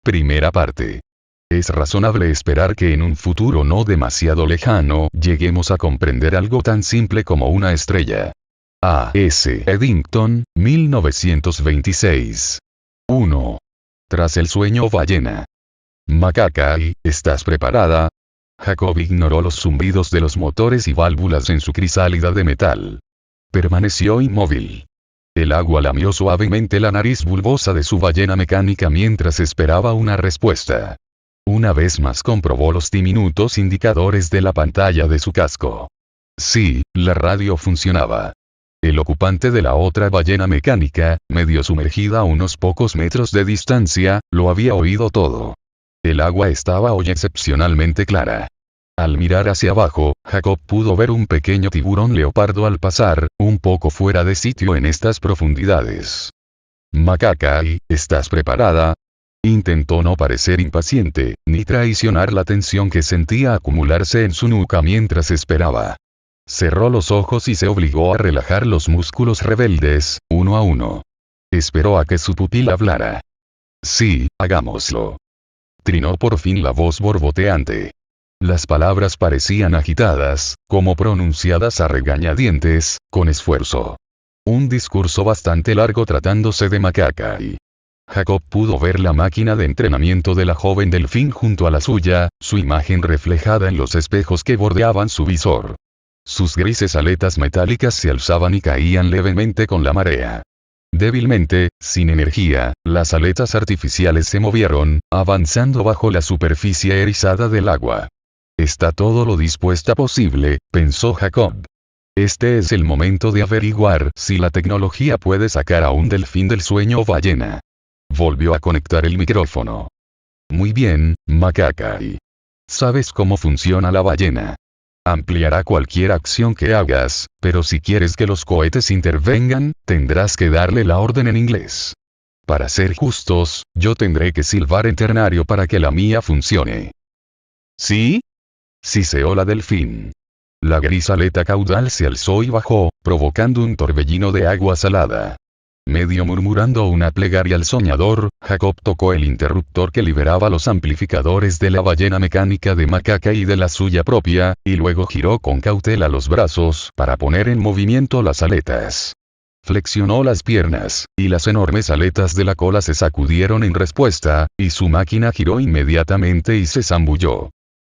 Primera parte. Es razonable esperar que en un futuro no demasiado lejano lleguemos a comprender algo tan simple como una estrella. A. S. Eddington, 1926. 1. Tras el sueño ballena. Macaca, ¿estás preparada? Jacob ignoró los zumbidos de los motores y válvulas en su crisálida de metal. Permaneció inmóvil. El agua lamió suavemente la nariz bulbosa de su ballena mecánica mientras esperaba una respuesta. Una vez más comprobó los diminutos indicadores de la pantalla de su casco. Sí, la radio funcionaba. El ocupante de la otra ballena mecánica, medio sumergida a unos pocos metros de distancia, lo había oído todo. El agua estaba hoy excepcionalmente clara. Al mirar hacia abajo, Jacob pudo ver un pequeño tiburón leopardo al pasar, un poco fuera de sitio en estas profundidades. Macaca, ¿estás preparada? Intentó no parecer impaciente, ni traicionar la tensión que sentía acumularse en su nuca mientras esperaba. Cerró los ojos y se obligó a relajar los músculos rebeldes, uno a uno. Esperó a que su pupila hablara. Sí, hagámoslo. Trinó por fin la voz borboteante. Las palabras parecían agitadas, como pronunciadas a regañadientes, con esfuerzo. Un discurso bastante largo tratándose de Macaca. Jacob pudo ver la máquina de entrenamiento de la joven delfín junto a la suya, su imagen reflejada en los espejos que bordeaban su visor. Sus grises aletas metálicas se alzaban y caían levemente con la marea. Débilmente, sin energía, las aletas artificiales se movieron, avanzando bajo la superficie erizada del agua. Está todo lo dispuesta posible, pensó Jacob. Este es el momento de averiguar si la tecnología puede sacar a un delfín del sueño ballena. Volvió a conectar el micrófono. Muy bien, Macaca. ¿Sabes cómo funciona la ballena? Ampliará cualquier acción que hagas, pero si quieres que los cohetes intervengan, tendrás que darle la orden en inglés. Para ser justos, yo tendré que silbar en ternario para que la mía funcione. ¿Sí? Siseó la delfín. La gris aleta caudal se alzó y bajó, provocando un torbellino de agua salada. Medio murmurando una plegaria al soñador, Jacob tocó el interruptor que liberaba los amplificadores de la ballena mecánica de Macaca y de la suya propia, y luego giró con cautela los brazos para poner en movimiento las aletas. Flexionó las piernas, y las enormes aletas de la cola se sacudieron en respuesta, y su máquina giró inmediatamente y se zambulló.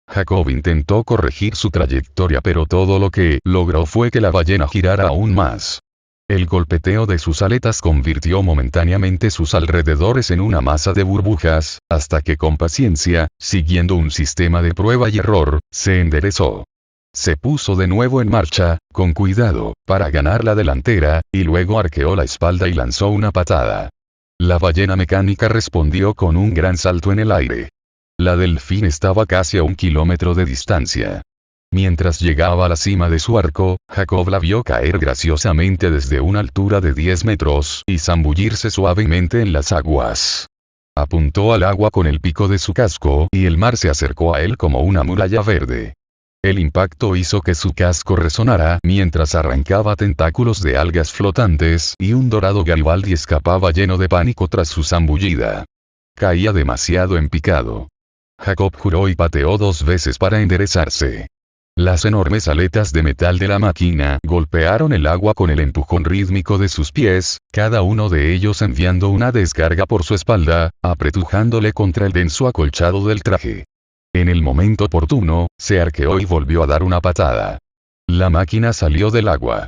Jacob intentó corregir su trayectoria, pero todo lo que logró fue que la ballena girara aún más. El golpeteo de sus aletas convirtió momentáneamente sus alrededores en una masa de burbujas, hasta que con paciencia, siguiendo un sistema de prueba y error, se enderezó. Se puso de nuevo en marcha, con cuidado, para ganar la delantera, y luego arqueó la espalda y lanzó una patada. La ballena mecánica respondió con un gran salto en el aire. La delfín estaba casi a 1 kilómetro de distancia. Mientras llegaba a la cima de su arco, Jacob la vio caer graciosamente desde una altura de 10 metros y zambullirse suavemente en las aguas. Apuntó al agua con el pico de su casco y el mar se acercó a él como una muralla verde. El impacto hizo que su casco resonara mientras arrancaba tentáculos de algas flotantes y un dorado Garibaldi escapaba lleno de pánico tras su zambullida. Caía demasiado en picado. Jacob juró y pateó 2 veces para enderezarse. Las enormes aletas de metal de la máquina golpearon el agua con el empujón rítmico de sus pies, cada uno de ellos enviando una descarga por su espalda, apretujándole contra el denso acolchado del traje. En el momento oportuno, se arqueó y volvió a dar una patada. La máquina salió del agua.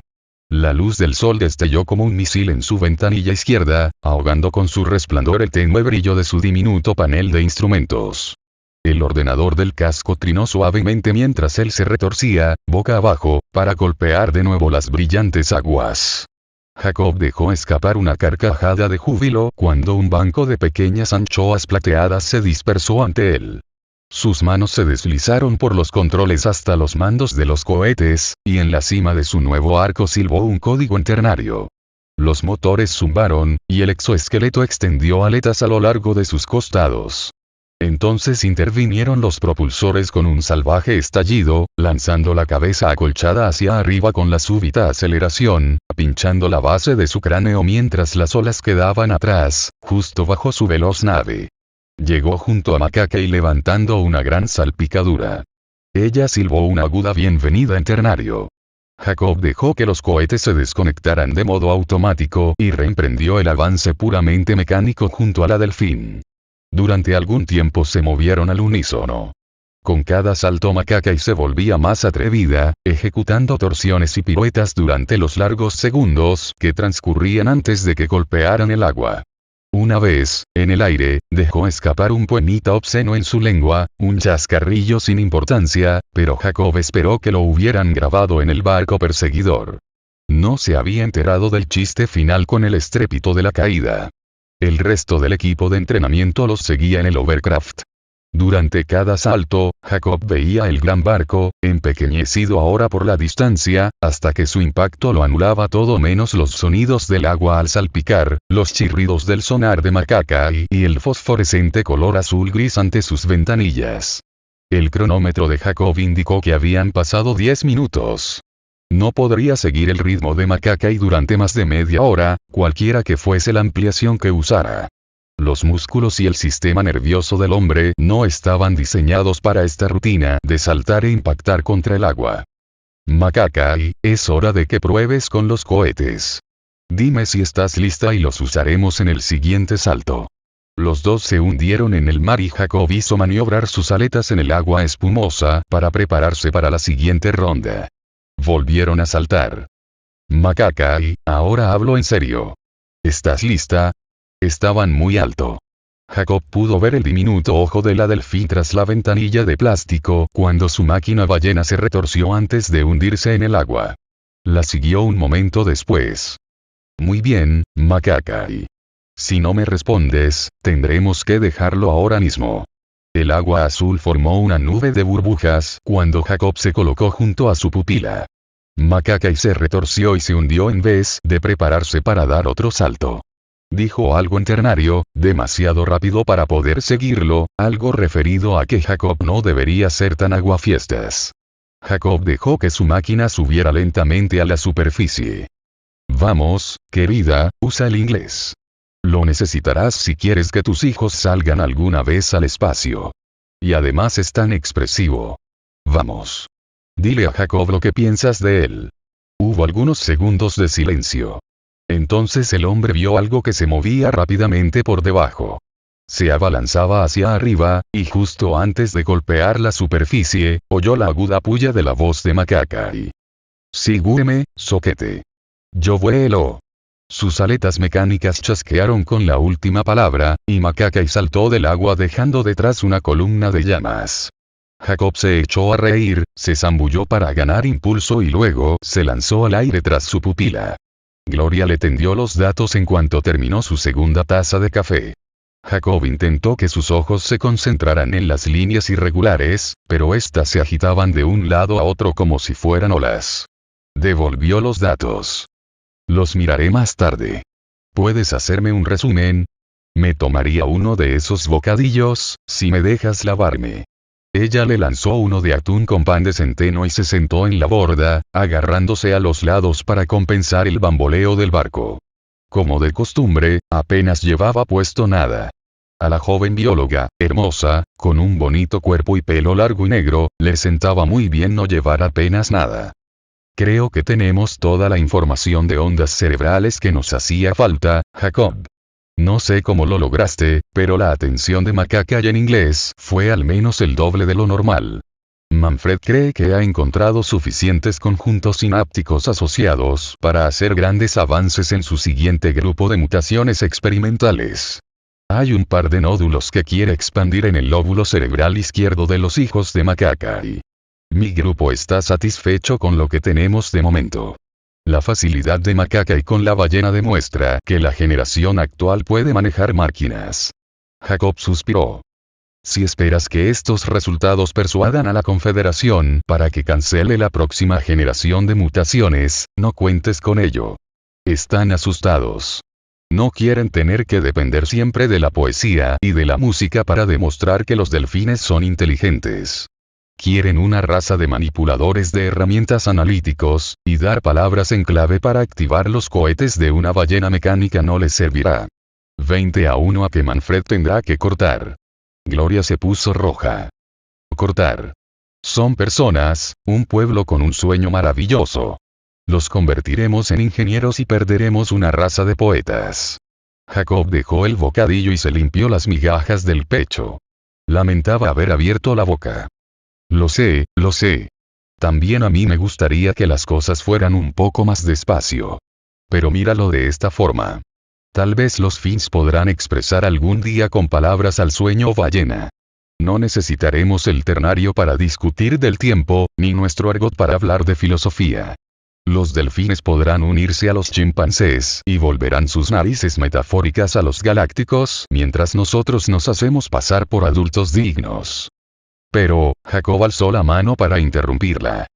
La luz del sol destelló como un misil en su ventanilla izquierda, ahogando con su resplandor el tenue brillo de su diminuto panel de instrumentos. El ordenador del casco trinó suavemente mientras él se retorcía, boca abajo, para golpear de nuevo las brillantes aguas. Jacob dejó escapar una carcajada de júbilo cuando un banco de pequeñas anchoas plateadas se dispersó ante él. Sus manos se deslizaron por los controles hasta los mandos de los cohetes, y en la cima de su nuevo arco silbó un código en ternario. Los motores zumbaron, y el exoesqueleto extendió aletas a lo largo de sus costados. Entonces intervinieron los propulsores con un salvaje estallido, lanzando la cabeza acolchada hacia arriba con la súbita aceleración, pinchando la base de su cráneo mientras las olas quedaban atrás, justo bajo su veloz nave. Llegó junto a Macaca y levantando una gran salpicadura. Ella silbó una aguda bienvenida en ternario. Jacob dejó que los cohetes se desconectaran de modo automático y reemprendió el avance puramente mecánico junto a la delfín. Durante algún tiempo se movieron al unísono. Con cada salto Macaca se volvía más atrevida, ejecutando torsiones y piruetas durante los largos segundos que transcurrían antes de que golpearan el agua. Una vez, en el aire, dejó escapar un poemita obsceno en su lengua, un chascarrillo sin importancia, pero Jacob esperó que lo hubieran grabado en el barco perseguidor. No se había enterado del chiste final con el estrépito de la caída. El resto del equipo de entrenamiento los seguía en el Overcraft. Durante cada salto, Jacob veía el gran barco, empequeñecido ahora por la distancia, hasta que su impacto lo anulaba todo menos los sonidos del agua al salpicar, los chirridos del sonar de Macaca y el fosforescente color azul-gris ante sus ventanillas. El cronómetro de Jacob indicó que habían pasado 10 minutos. No podría seguir el ritmo de Macaca durante más de media hora, cualquiera que fuese la ampliación que usara. Los músculos y el sistema nervioso del hombre no estaban diseñados para esta rutina de saltar e impactar contra el agua. Macaca, es hora de que pruebes con los cohetes. Dime si estás lista y los usaremos en el siguiente salto. Los dos se hundieron en el mar y Jacob hizo maniobrar sus aletas en el agua espumosa para prepararse para la siguiente ronda. Volvieron a saltar. Macaca, ahora hablo en serio. ¿Estás lista? Estaban muy alto. Jacob pudo ver el diminuto ojo de la delfín tras la ventanilla de plástico cuando su máquina ballena se retorció antes de hundirse en el agua. La siguió un momento después. Muy bien, Macaca. Si no me respondes, tendremos que dejarlo ahora mismo. El agua azul formó una nube de burbujas cuando Jacob se colocó junto a su pupila. Macaca se retorció y se hundió en vez de prepararse para dar otro salto. Dijo algo en ternario, demasiado rápido para poder seguirlo, algo referido a que Jacob no debería ser tan aguafiestas. Jacob dejó que su máquina subiera lentamente a la superficie. Vamos, querida, usa el inglés. Lo necesitarás si quieres que tus hijos salgan alguna vez al espacio. Y además es tan expresivo. Vamos. Dile a Jacob lo que piensas de él. Hubo algunos segundos de silencio. Entonces el hombre vio algo que se movía rápidamente por debajo. Se abalanzaba hacia arriba, y justo antes de golpear la superficie, oyó la aguda puya de la voz de Macaca. Sígueme, soquete. Yo vuelo. Sus aletas mecánicas chasquearon con la última palabra, y Macaca saltó del agua dejando detrás una columna de llamas. Jacob se echó a reír, se zambulló para ganar impulso y luego se lanzó al aire tras su pupila. Gloria le tendió los datos en cuanto terminó su segunda taza de café. Jacob intentó que sus ojos se concentraran en las líneas irregulares, pero éstas se agitaban de un lado a otro como si fueran olas. Devolvió los datos. Los miraré más tarde. ¿Puedes hacerme un resumen? Me tomaría uno de esos bocadillos, si me dejas lavarme. Ella le lanzó uno de atún con pan de centeno y se sentó en la borda, agarrándose a los lados para compensar el bamboleo del barco. Como de costumbre, apenas llevaba puesto nada. A la joven bióloga, hermosa, con un bonito cuerpo y pelo largo y negro, le sentaba muy bien no llevar apenas nada. Creo que tenemos toda la información de ondas cerebrales que nos hacía falta, Jacob. No sé cómo lo lograste, pero la atención de Macaca en inglés fue al menos el doble de lo normal. Manfred cree que ha encontrado suficientes conjuntos sinápticos asociados para hacer grandes avances en su siguiente grupo de mutaciones experimentales. Hay un par de nódulos que quiere expandir en el lóbulo cerebral izquierdo de los hijos de Macaca. Mi grupo está satisfecho con lo que tenemos de momento. La facilidad de Macaca con la ballena demuestra que la generación actual puede manejar máquinas. Jacob suspiró. Si esperas que estos resultados persuadan a la Confederación para que cancele la próxima generación de mutaciones, no cuentes con ello. Están asustados. No quieren tener que depender siempre de la poesía y de la música para demostrar que los delfines son inteligentes. Quieren una raza de manipuladores de herramientas analíticos, y dar palabras en clave para activar los cohetes de una ballena mecánica no les servirá. 20 a 1 a que Manfred tendrá que cortar. Gloria se puso roja. Cortar. Son personas, un pueblo con un sueño maravilloso. Los convertiremos en ingenieros y perderemos una raza de poetas. Jacob dejó el bocadillo y se limpió las migajas del pecho. Lamentaba haber abierto la boca. Lo sé, lo sé. También a mí me gustaría que las cosas fueran un poco más despacio. Pero míralo de esta forma. Tal vez los Finns podrán expresar algún día con palabras al sueño ballena. No necesitaremos el ternario para discutir del tiempo, ni nuestro argot para hablar de filosofía. Los delfines podrán unirse a los chimpancés y volverán sus narices metafóricas a los galácticos mientras nosotros nos hacemos pasar por adultos dignos. Pero, Jacob alzó la mano para interrumpirla.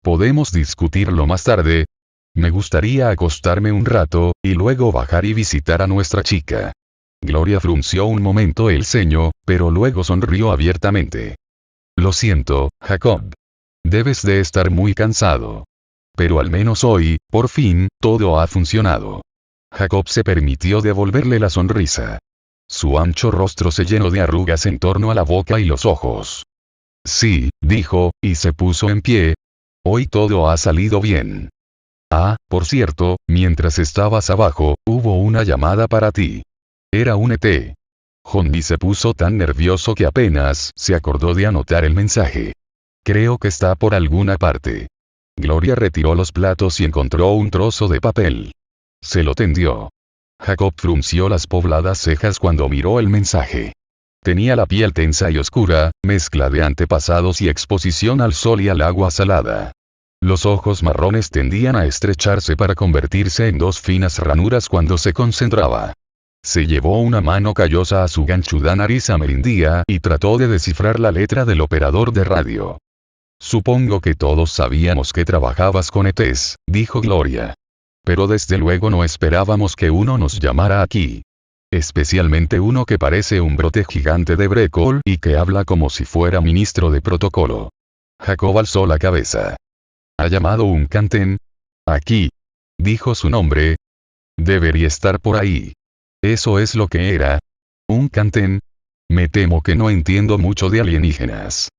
¿Podemos discutirlo más tarde? Me gustaría acostarme un rato, y luego bajar y visitar a nuestra chica. Gloria frunció un momento el ceño, pero luego sonrió abiertamente. Lo siento, Jacob. Debes de estar muy cansado. Pero al menos hoy, por fin, todo ha funcionado. Jacob se permitió devolverle la sonrisa. Su ancho rostro se llenó de arrugas en torno a la boca y los ojos. Sí, dijo, y se puso en pie. Hoy todo ha salido bien. Ah, por cierto, mientras estabas abajo, hubo una llamada para ti. Era un ET. Johnny se puso tan nervioso que apenas se acordó de anotar el mensaje. Creo que está por alguna parte. Gloria retiró los platos y encontró un trozo de papel. Se lo tendió. Jacob frunció las pobladas cejas cuando miró el mensaje. Tenía la piel tensa y oscura, mezcla de antepasados y exposición al sol y al agua salada. Los ojos marrones tendían a estrecharse para convertirse en dos finas ranuras cuando se concentraba. Se llevó una mano callosa a su ganchuda nariz amerindía y trató de descifrar la letra del operador de radio. Supongo que todos sabíamos que trabajabas con ETs, dijo Gloria. Pero desde luego no esperábamos que uno nos llamara aquí. Especialmente uno que parece un brote gigante de brécol y que habla como si fuera ministro de protocolo. Jacob alzó la cabeza. ¿Ha llamado un Kanten? Aquí. Dijo su nombre. Debería estar por ahí. Eso es lo que era. ¿Un Kanten? Me temo que no entiendo mucho de alienígenas.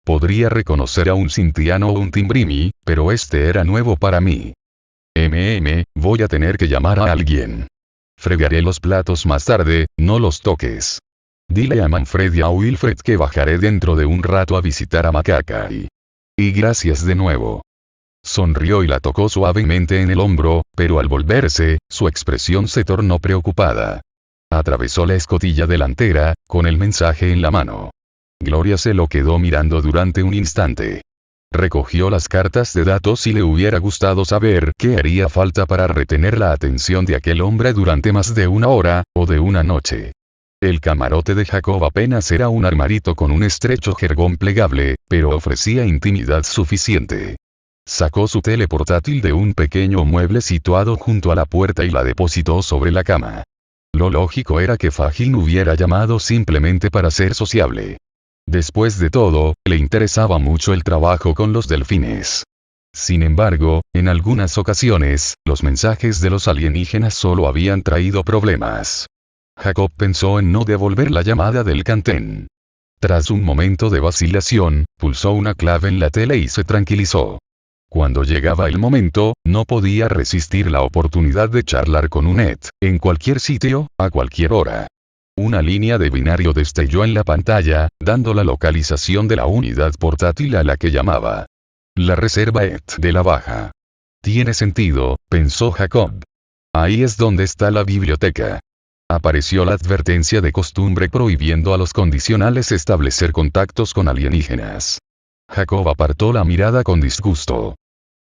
Podría reconocer a un Sintiano o un Timbrimi, pero este era nuevo para mí. Voy a tener que llamar a alguien. Fregaré los platos más tarde, no los toques. Dile a Manfred y a Wilfred que bajaré dentro de un rato a visitar a Macaca. Y gracias de nuevo. Sonrió y la tocó suavemente en el hombro, pero al volverse, su expresión se tornó preocupada. Atravesó la escotilla delantera, con el mensaje en la mano. Gloria se lo quedó mirando durante un instante. Recogió las cartas de datos y le hubiera gustado saber qué haría falta para retener la atención de aquel hombre durante más de una hora, o de una noche. El camarote de Jacob apenas era un armarito con un estrecho jergón plegable, pero ofrecía intimidad suficiente. Sacó su tele portátil de un pequeño mueble situado junto a la puerta y la depositó sobre la cama. Lo lógico era que Fagin hubiera llamado simplemente para ser sociable. Después de todo, le interesaba mucho el trabajo con los delfines. Sin embargo, en algunas ocasiones, los mensajes de los alienígenas solo habían traído problemas. Jacob pensó en no devolver la llamada del Kanten. Tras un momento de vacilación, pulsó una clave en la tele y se tranquilizó. Cuando llegaba el momento, no podía resistir la oportunidad de charlar con un ET, en cualquier sitio, a cualquier hora. Una línea de binario destelló en la pantalla, dando la localización de la unidad portátil a la que llamaba. La reserva ET de la Baja. Tiene sentido, pensó Jacob. Ahí es donde está la biblioteca. Apareció la advertencia de costumbre prohibiendo a los condicionales establecer contactos con alienígenas. Jacob apartó la mirada con disgusto.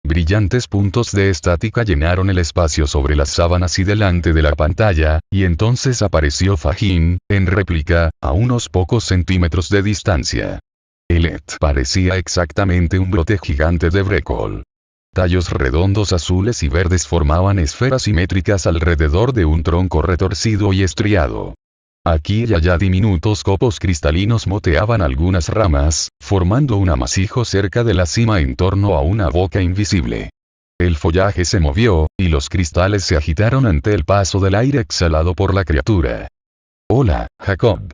Brillantes puntos de estática llenaron el espacio sobre las sábanas y delante de la pantalla, y entonces apareció Fagin, en réplica, a unos pocos centímetros de distancia. El ET parecía exactamente un brote gigante de brécol. Tallos redondos azules y verdes formaban esferas simétricas alrededor de un tronco retorcido y estriado. Aquí y allá diminutos copos cristalinos moteaban algunas ramas, formando un amasijo cerca de la cima en torno a una boca invisible. El follaje se movió, y los cristales se agitaron ante el paso del aire exhalado por la criatura. Hola, Jacob.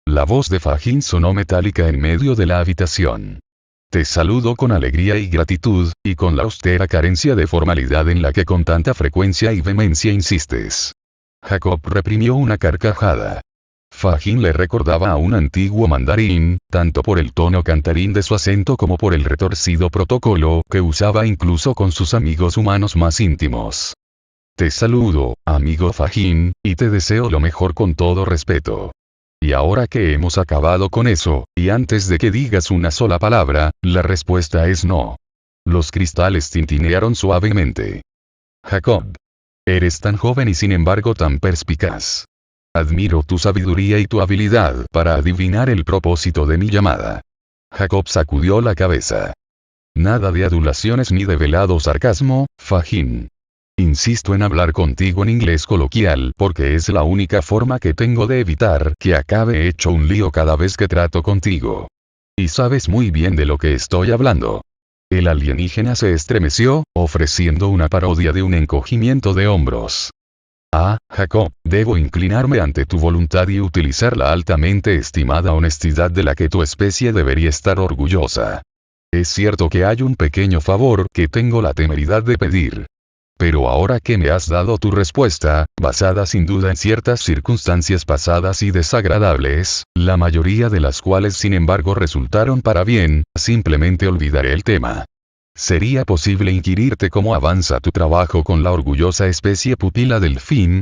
La voz de Fajin sonó metálica en medio de la habitación. Te saludo con alegría y gratitud, y con la austera carencia de formalidad en la que con tanta frecuencia y vehemencia insistes. Jacob reprimió una carcajada. Fajin le recordaba a un antiguo mandarín, tanto por el tono cantarín de su acento como por el retorcido protocolo que usaba incluso con sus amigos humanos más íntimos. Te saludo, amigo Fajin, y te deseo lo mejor con todo respeto. Y ahora que hemos acabado con eso, y antes de que digas una sola palabra, la respuesta es no. Los cristales tintinearon suavemente. Jacob. Eres tan joven y sin embargo tan perspicaz. Admiro tu sabiduría y tu habilidad para adivinar el propósito de mi llamada. Jacob sacudió la cabeza. Nada de adulaciones ni de velado sarcasmo, Fajin. Insisto en hablar contigo en inglés coloquial porque es la única forma que tengo de evitar que acabe hecho un lío cada vez que trato contigo. Y sabes muy bien de lo que estoy hablando. El alienígena se estremeció, ofreciendo una parodia de un encogimiento de hombros. Ah, Jacob, debo inclinarme ante tu voluntad y utilizar la altamente estimada honestidad de la que tu especie debería estar orgullosa. Es cierto que hay un pequeño favor que tengo la temeridad de pedir. Pero ahora que me has dado tu respuesta, basada sin duda en ciertas circunstancias pasadas y desagradables, la mayoría de las cuales sin embargo resultaron para bien, simplemente olvidaré el tema. ¿Sería posible inquirirte cómo avanza tu trabajo con la orgullosa especie pupila del fin?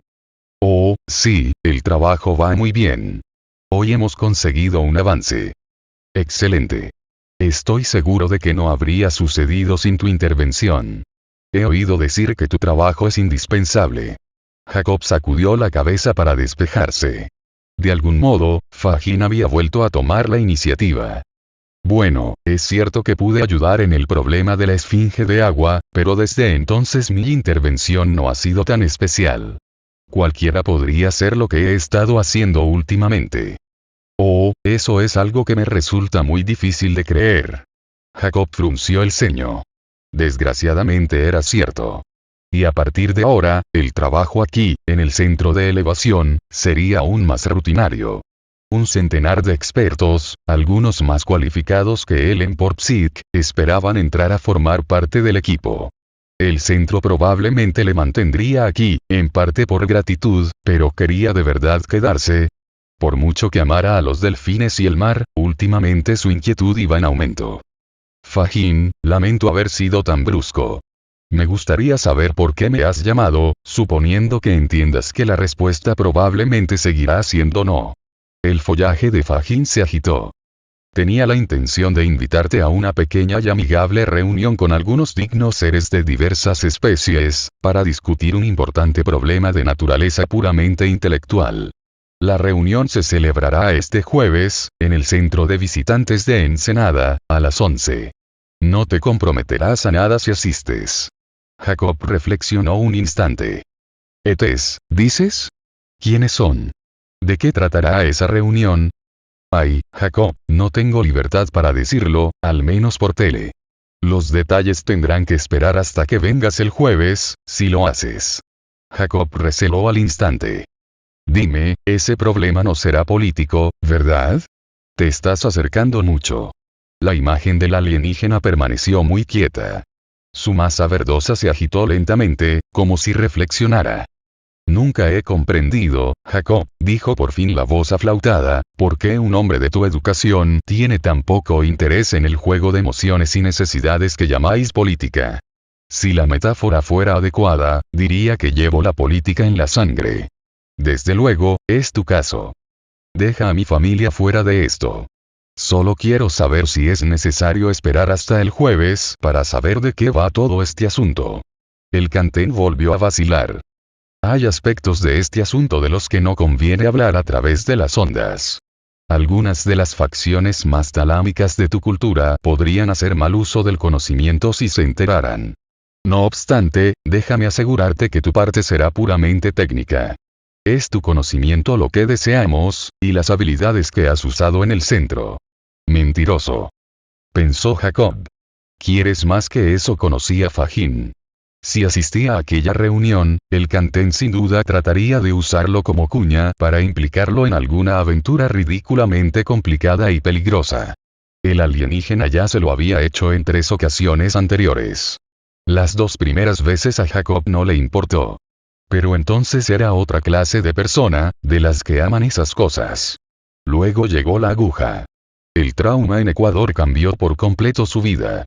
Oh, sí, el trabajo va muy bien. Hoy hemos conseguido un avance. Excelente. Estoy seguro de que no habría sucedido sin tu intervención. He oído decir que tu trabajo es indispensable. Jacob sacudió la cabeza para despejarse. De algún modo, Fajin había vuelto a tomar la iniciativa. Bueno, es cierto que pude ayudar en el problema de la esfinge de agua, pero desde entonces mi intervención no ha sido tan especial. Cualquiera podría hacer lo que he estado haciendo últimamente. Oh, eso es algo que me resulta muy difícil de creer. Jacob frunció el ceño. Desgraciadamente era cierto. Y a partir de ahora, el trabajo aquí, en el centro de elevación, sería aún más rutinario. Un centenar de expertos, algunos más cualificados que él en Port Psic, esperaban entrar a formar parte del equipo. El centro probablemente le mantendría aquí, en parte por gratitud, pero quería de verdad quedarse. Por mucho que amara a los delfines y el mar, últimamente su inquietud iba en aumento. Fajin, lamento haber sido tan brusco. Me gustaría saber por qué me has llamado, suponiendo que entiendas que la respuesta probablemente seguirá siendo no. El follaje de Fajin se agitó. Tenía la intención de invitarte a una pequeña y amigable reunión con algunos dignos seres de diversas especies, para discutir un importante problema de naturaleza puramente intelectual. La reunión se celebrará este jueves, en el centro de visitantes de Ensenada, a las 11. No te comprometerás a nada si asistes. Jacob reflexionó un instante. ¿Etes, dices? ¿Quiénes son? ¿De qué tratará esa reunión? Ay, Jacob, no tengo libertad para decirlo, al menos por tele. Los detalles tendrán que esperar hasta que vengas el jueves, si lo haces. Jacob receló al instante. Dime, ese problema no será político, ¿verdad? Te estás acercando mucho. La imagen del alienígena permaneció muy quieta. Su masa verdosa se agitó lentamente, como si reflexionara. Nunca he comprendido, Jacob, dijo por fin la voz aflautada, por qué un hombre de tu educación tiene tan poco interés en el juego de emociones y necesidades que llamáis política. Si la metáfora fuera adecuada, diría que llevo la política en la sangre. Desde luego, es tu caso. Deja a mi familia fuera de esto. Solo quiero saber si es necesario esperar hasta el jueves para saber de qué va todo este asunto. El cantén volvió a vacilar. Hay aspectos de este asunto de los que no conviene hablar a través de las ondas. Algunas de las facciones más talámicas de tu cultura podrían hacer mal uso del conocimiento si se enteraran. No obstante, déjame asegurarte que tu parte será puramente técnica. Es tu conocimiento lo que deseamos, y las habilidades que has usado en el centro. Mentiroso. Pensó Jacob. ¿Quieres más que eso? Conocía Fajin. Si asistía a aquella reunión, el Kantén sin duda trataría de usarlo como cuña para implicarlo en alguna aventura ridículamente complicada y peligrosa. El alienígena ya se lo había hecho en 3 ocasiones anteriores. Las 2 primeras veces a Jacob no le importó. Pero entonces era otra clase de persona, de las que aman esas cosas. Luego llegó la aguja. El trauma en Ecuador cambió por completo su vida.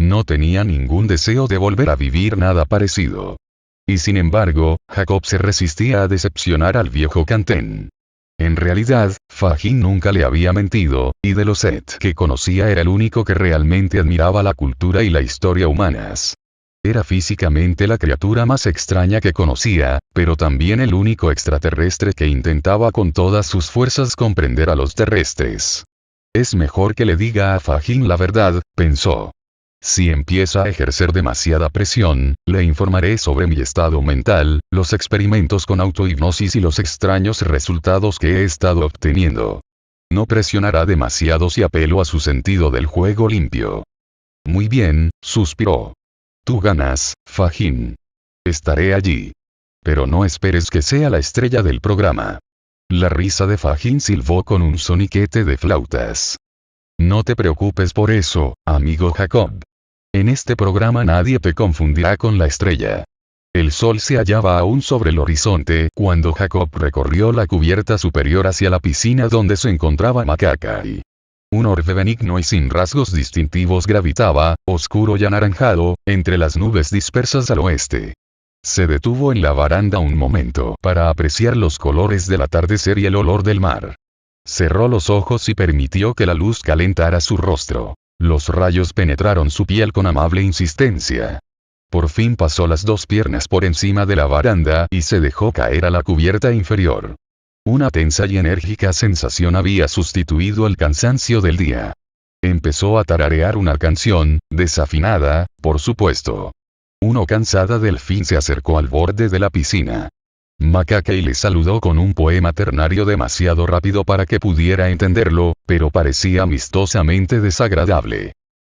No tenía ningún deseo de volver a vivir nada parecido. Y sin embargo, Jacob se resistía a decepcionar al viejo Kantén. En realidad, Fahim nunca le había mentido, y de los Seth que conocía era el único que realmente admiraba la cultura y la historia humanas. Era físicamente la criatura más extraña que conocía, pero también el único extraterrestre que intentaba con todas sus fuerzas comprender a los terrestres. Es mejor que le diga a Fahim la verdad, pensó. Si empieza a ejercer demasiada presión, le informaré sobre mi estado mental, los experimentos con autohipnosis y los extraños resultados que he estado obteniendo. No presionará demasiado si apelo a su sentido del juego limpio. Muy bien, suspiró. Tú ganas, Fahim. Estaré allí. Pero no esperes que sea la estrella del programa. La risa de Fahim silbó con un soniquete de flautas. No te preocupes por eso, amigo Jacob. En este programa nadie te confundirá con la estrella. El sol se hallaba aún sobre el horizonte cuando Jacob recorrió la cubierta superior hacia la piscina donde se encontraba Macaca. Un orbe benigno y sin rasgos distintivos gravitaba, oscuro y anaranjado, entre las nubes dispersas al oeste. Se detuvo en la baranda un momento para apreciar los colores del atardecer y el olor del mar. Cerró los ojos y permitió que la luz calentara su rostro. Los rayos penetraron su piel con amable insistencia. Por fin pasó las 2 piernas por encima de la baranda y se dejó caer a la cubierta inferior. Una tensa y enérgica sensación había sustituido el cansancio del día. Empezó a tararear una canción, desafinada, por supuesto. Uno cansada del fin se acercó al borde de la piscina. Macaquey le saludó con un poema ternario demasiado rápido para que pudiera entenderlo, pero parecía amistosamente desagradable.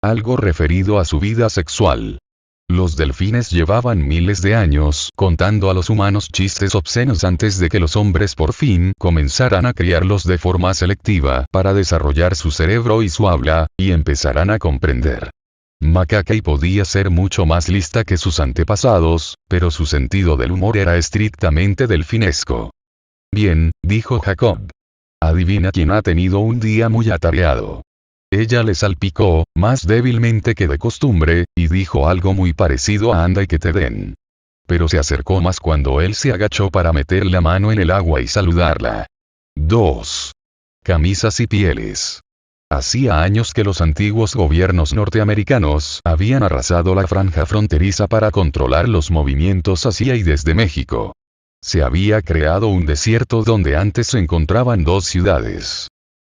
Algo referido a su vida sexual. Los delfines llevaban miles de años contando a los humanos chistes obscenos antes de que los hombres por fin comenzaran a criarlos de forma selectiva para desarrollar su cerebro y su habla, y empezarán a comprender. Macaquey podía ser mucho más lista que sus antepasados, pero su sentido del humor era estrictamente delfinesco. Bien, dijo Jacob. Adivina quién ha tenido un día muy atareado. Ella le salpicó, más débilmente que de costumbre, y dijo algo muy parecido a anda y que te den. Pero se acercó más cuando él se agachó para meter la mano en el agua y saludarla. 2. Camisas y pieles. Hacía años que los antiguos gobiernos norteamericanos habían arrasado la franja fronteriza para controlar los movimientos hacia y desde México. Se había creado un desierto donde antes se encontraban 2 ciudades.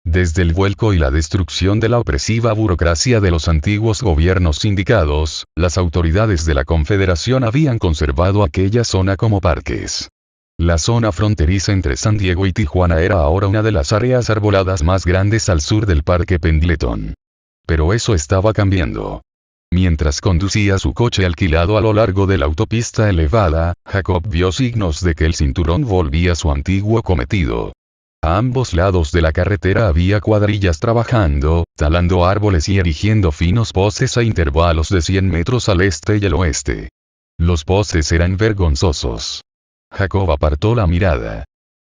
Desde el vuelco y la destrucción de la opresiva burocracia de los antiguos gobiernos sindicados, las autoridades de la Confederación habían conservado aquella zona como parques. La zona fronteriza entre San Diego y Tijuana era ahora una de las áreas arboladas más grandes al sur del Parque Pendleton. Pero eso estaba cambiando. Mientras conducía su coche alquilado a lo largo de la autopista elevada, Jacob vio signos de que el cinturón volvía a su antiguo cometido. A ambos lados de la carretera había cuadrillas trabajando, talando árboles y erigiendo finos postes a intervalos de 100 metros al este y al oeste. Los postes eran vergonzosos. Jacob apartó la mirada.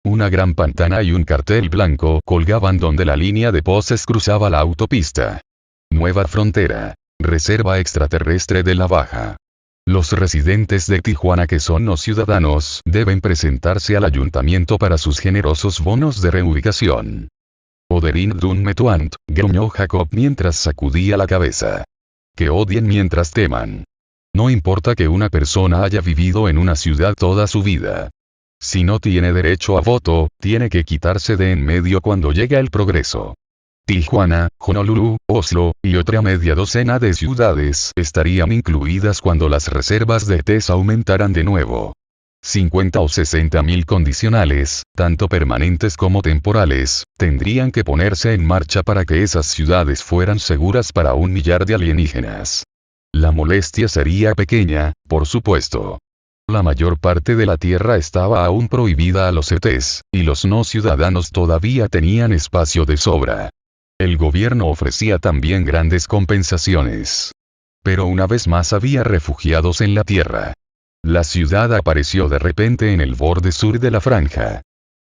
Una gran pantana y un cartel blanco colgaban donde la línea de postes cruzaba la autopista. Nueva frontera. Reserva extraterrestre de la Baja. Los residentes de Tijuana que son no ciudadanos deben presentarse al ayuntamiento para sus generosos bonos de reubicación. Oderin dun metuant, gruñó Jacob mientras sacudía la cabeza. Que odien mientras teman. No importa que una persona haya vivido en una ciudad toda su vida. Si no tiene derecho a voto, tiene que quitarse de en medio cuando llegue el progreso. Tijuana, Honolulu, Oslo, y otra media docena de ciudades estarían incluidas cuando las reservas de TES aumentaran de nuevo. 50 o 60 mil condicionales, tanto permanentes como temporales, tendrían que ponerse en marcha para que esas ciudades fueran seguras para 1 millar de alienígenas. La molestia sería pequeña, por supuesto. La mayor parte de la tierra estaba aún prohibida a los ETs, y los no ciudadanos todavía tenían espacio de sobra. El gobierno ofrecía también grandes compensaciones. Pero una vez más había refugiados en la tierra. La ciudad apareció de repente en el borde sur de la franja.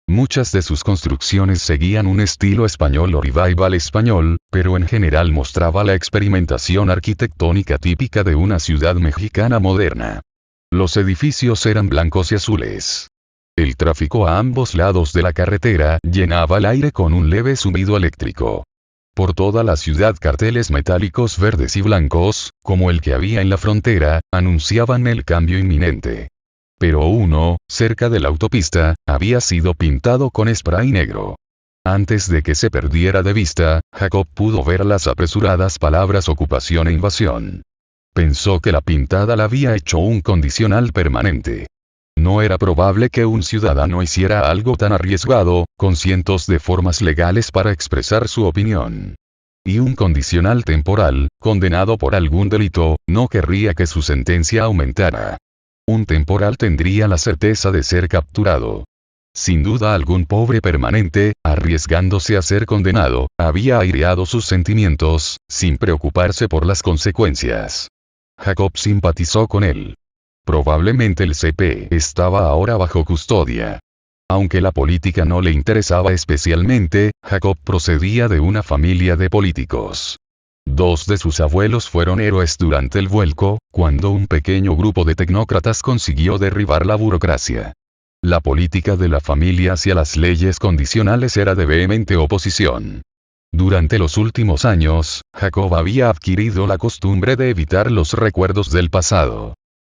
Muchas de sus construcciones seguían un estilo español o revival español, pero en general mostraba la experimentación arquitectónica típica de una ciudad mexicana moderna. Los edificios eran blancos y azules. El tráfico a ambos lados de la carretera llenaba el aire con un leve zumbido eléctrico. Por toda la ciudad carteles metálicos verdes y blancos, como el que había en la frontera, anunciaban el cambio inminente. Pero uno, cerca de la autopista, había sido pintado con spray negro. Antes de que se perdiera de vista, Jacob pudo ver las apresuradas palabras ocupación e invasión. Pensó que la pintada la había hecho un condicional permanente. No era probable que un ciudadano hiciera algo tan arriesgado, con cientos de formas legales para expresar su opinión. Y un condicional temporal, condenado por algún delito, no querría que su sentencia aumentara. Un temporal tendría la certeza de ser capturado. Sin duda algún pobre permanente, arriesgándose a ser condenado, había aireado sus sentimientos, sin preocuparse por las consecuencias. Jacob simpatizó con él. Probablemente el CP estaba ahora bajo custodia. Aunque la política no le interesaba especialmente, Jacob procedía de una familia de políticos. Dos de sus abuelos fueron héroes durante el vuelco, cuando un pequeño grupo de tecnócratas consiguió derribar la burocracia. La política de la familia hacia las leyes condicionales era de vehemente oposición. Durante los últimos años, Jacob había adquirido la costumbre de evitar los recuerdos del pasado.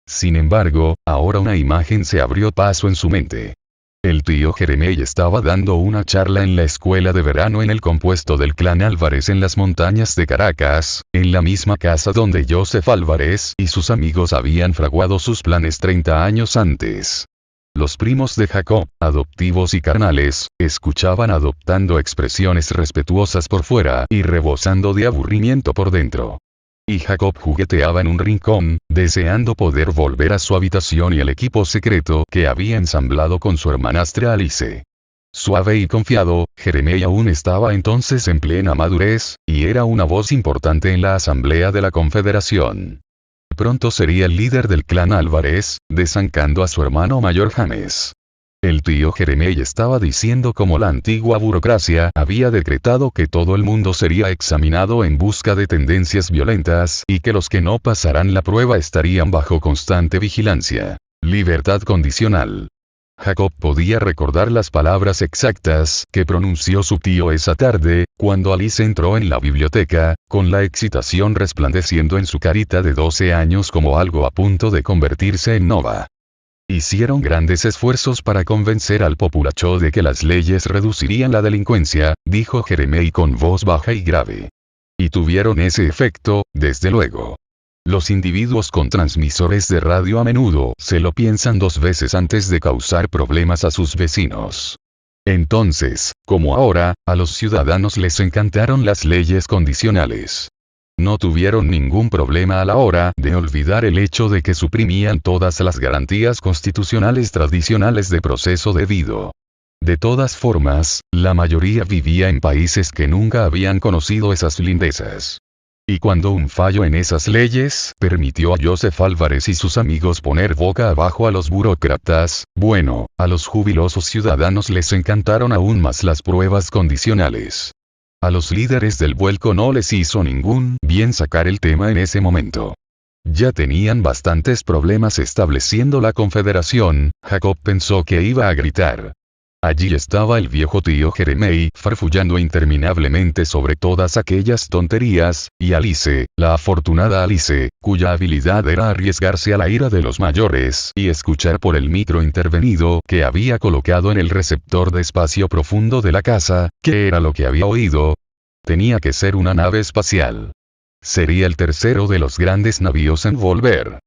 Sin embargo, ahora una imagen se abrió paso en su mente. El tío Jeremey estaba dando una charla en la escuela de verano en el compuesto del clan Álvarez en las montañas de Caracas, en la misma casa donde Joseph Álvarez y sus amigos habían fraguado sus planes 30 años antes. Los primos de Jacob, adoptivos y carnales, escuchaban adoptando expresiones respetuosas por fuera y rebosando de aburrimiento por dentro. Y Jacob jugueteaba en un rincón, deseando poder volver a su habitación y el equipo secreto que había ensamblado con su hermanastra Alice. Suave y confiado, Jeremey aún estaba entonces en plena madurez, y era una voz importante en la asamblea de la Confederación. Pronto sería el líder del clan Álvarez, desancando a su hermano mayor James. El tío Jeremey estaba diciendo cómo la antigua burocracia había decretado que todo el mundo sería examinado en busca de tendencias violentas y que los que no pasaran la prueba estarían bajo constante vigilancia. Libertad condicional. Jacob podía recordar las palabras exactas que pronunció su tío esa tarde, cuando Alice entró en la biblioteca, con la excitación resplandeciendo en su carita de 12 años como algo a punto de convertirse en nova. Hicieron grandes esfuerzos para convencer al populacho de que las leyes reducirían la delincuencia, dijo Jeremey con voz baja y grave. Y tuvieron ese efecto, desde luego. Los individuos con transmisores de radio a menudo se lo piensan 2 veces antes de causar problemas a sus vecinos. Entonces, como ahora, a los ciudadanos les encantaron las leyes condicionales. No tuvieron ningún problema a la hora de olvidar el hecho de que suprimían todas las garantías constitucionales tradicionales de proceso debido. De todas formas, la mayoría vivía en países que nunca habían conocido esas lindezas. Y cuando un fallo en esas leyes permitió a Joseph Álvarez y sus amigos poner boca abajo a los burócratas, bueno, a los jubilosos ciudadanos les encantaron aún más las pruebas condicionales. A los líderes del vuelco no les hizo ningún bien sacar el tema en ese momento. Ya tenían bastantes problemas estableciendo la confederación, Jacob pensó que iba a gritar. Allí estaba el viejo tío Jeremey farfullando interminablemente sobre todas aquellas tonterías, y Alice, la afortunada Alice, cuya habilidad era arriesgarse a la ira de los mayores y escuchar por el micro intervenido que había colocado en el receptor de espacio profundo de la casa, ¿qué era lo que había oído? Tenía que ser una nave espacial. Sería el tercero de los grandes navíos en volver.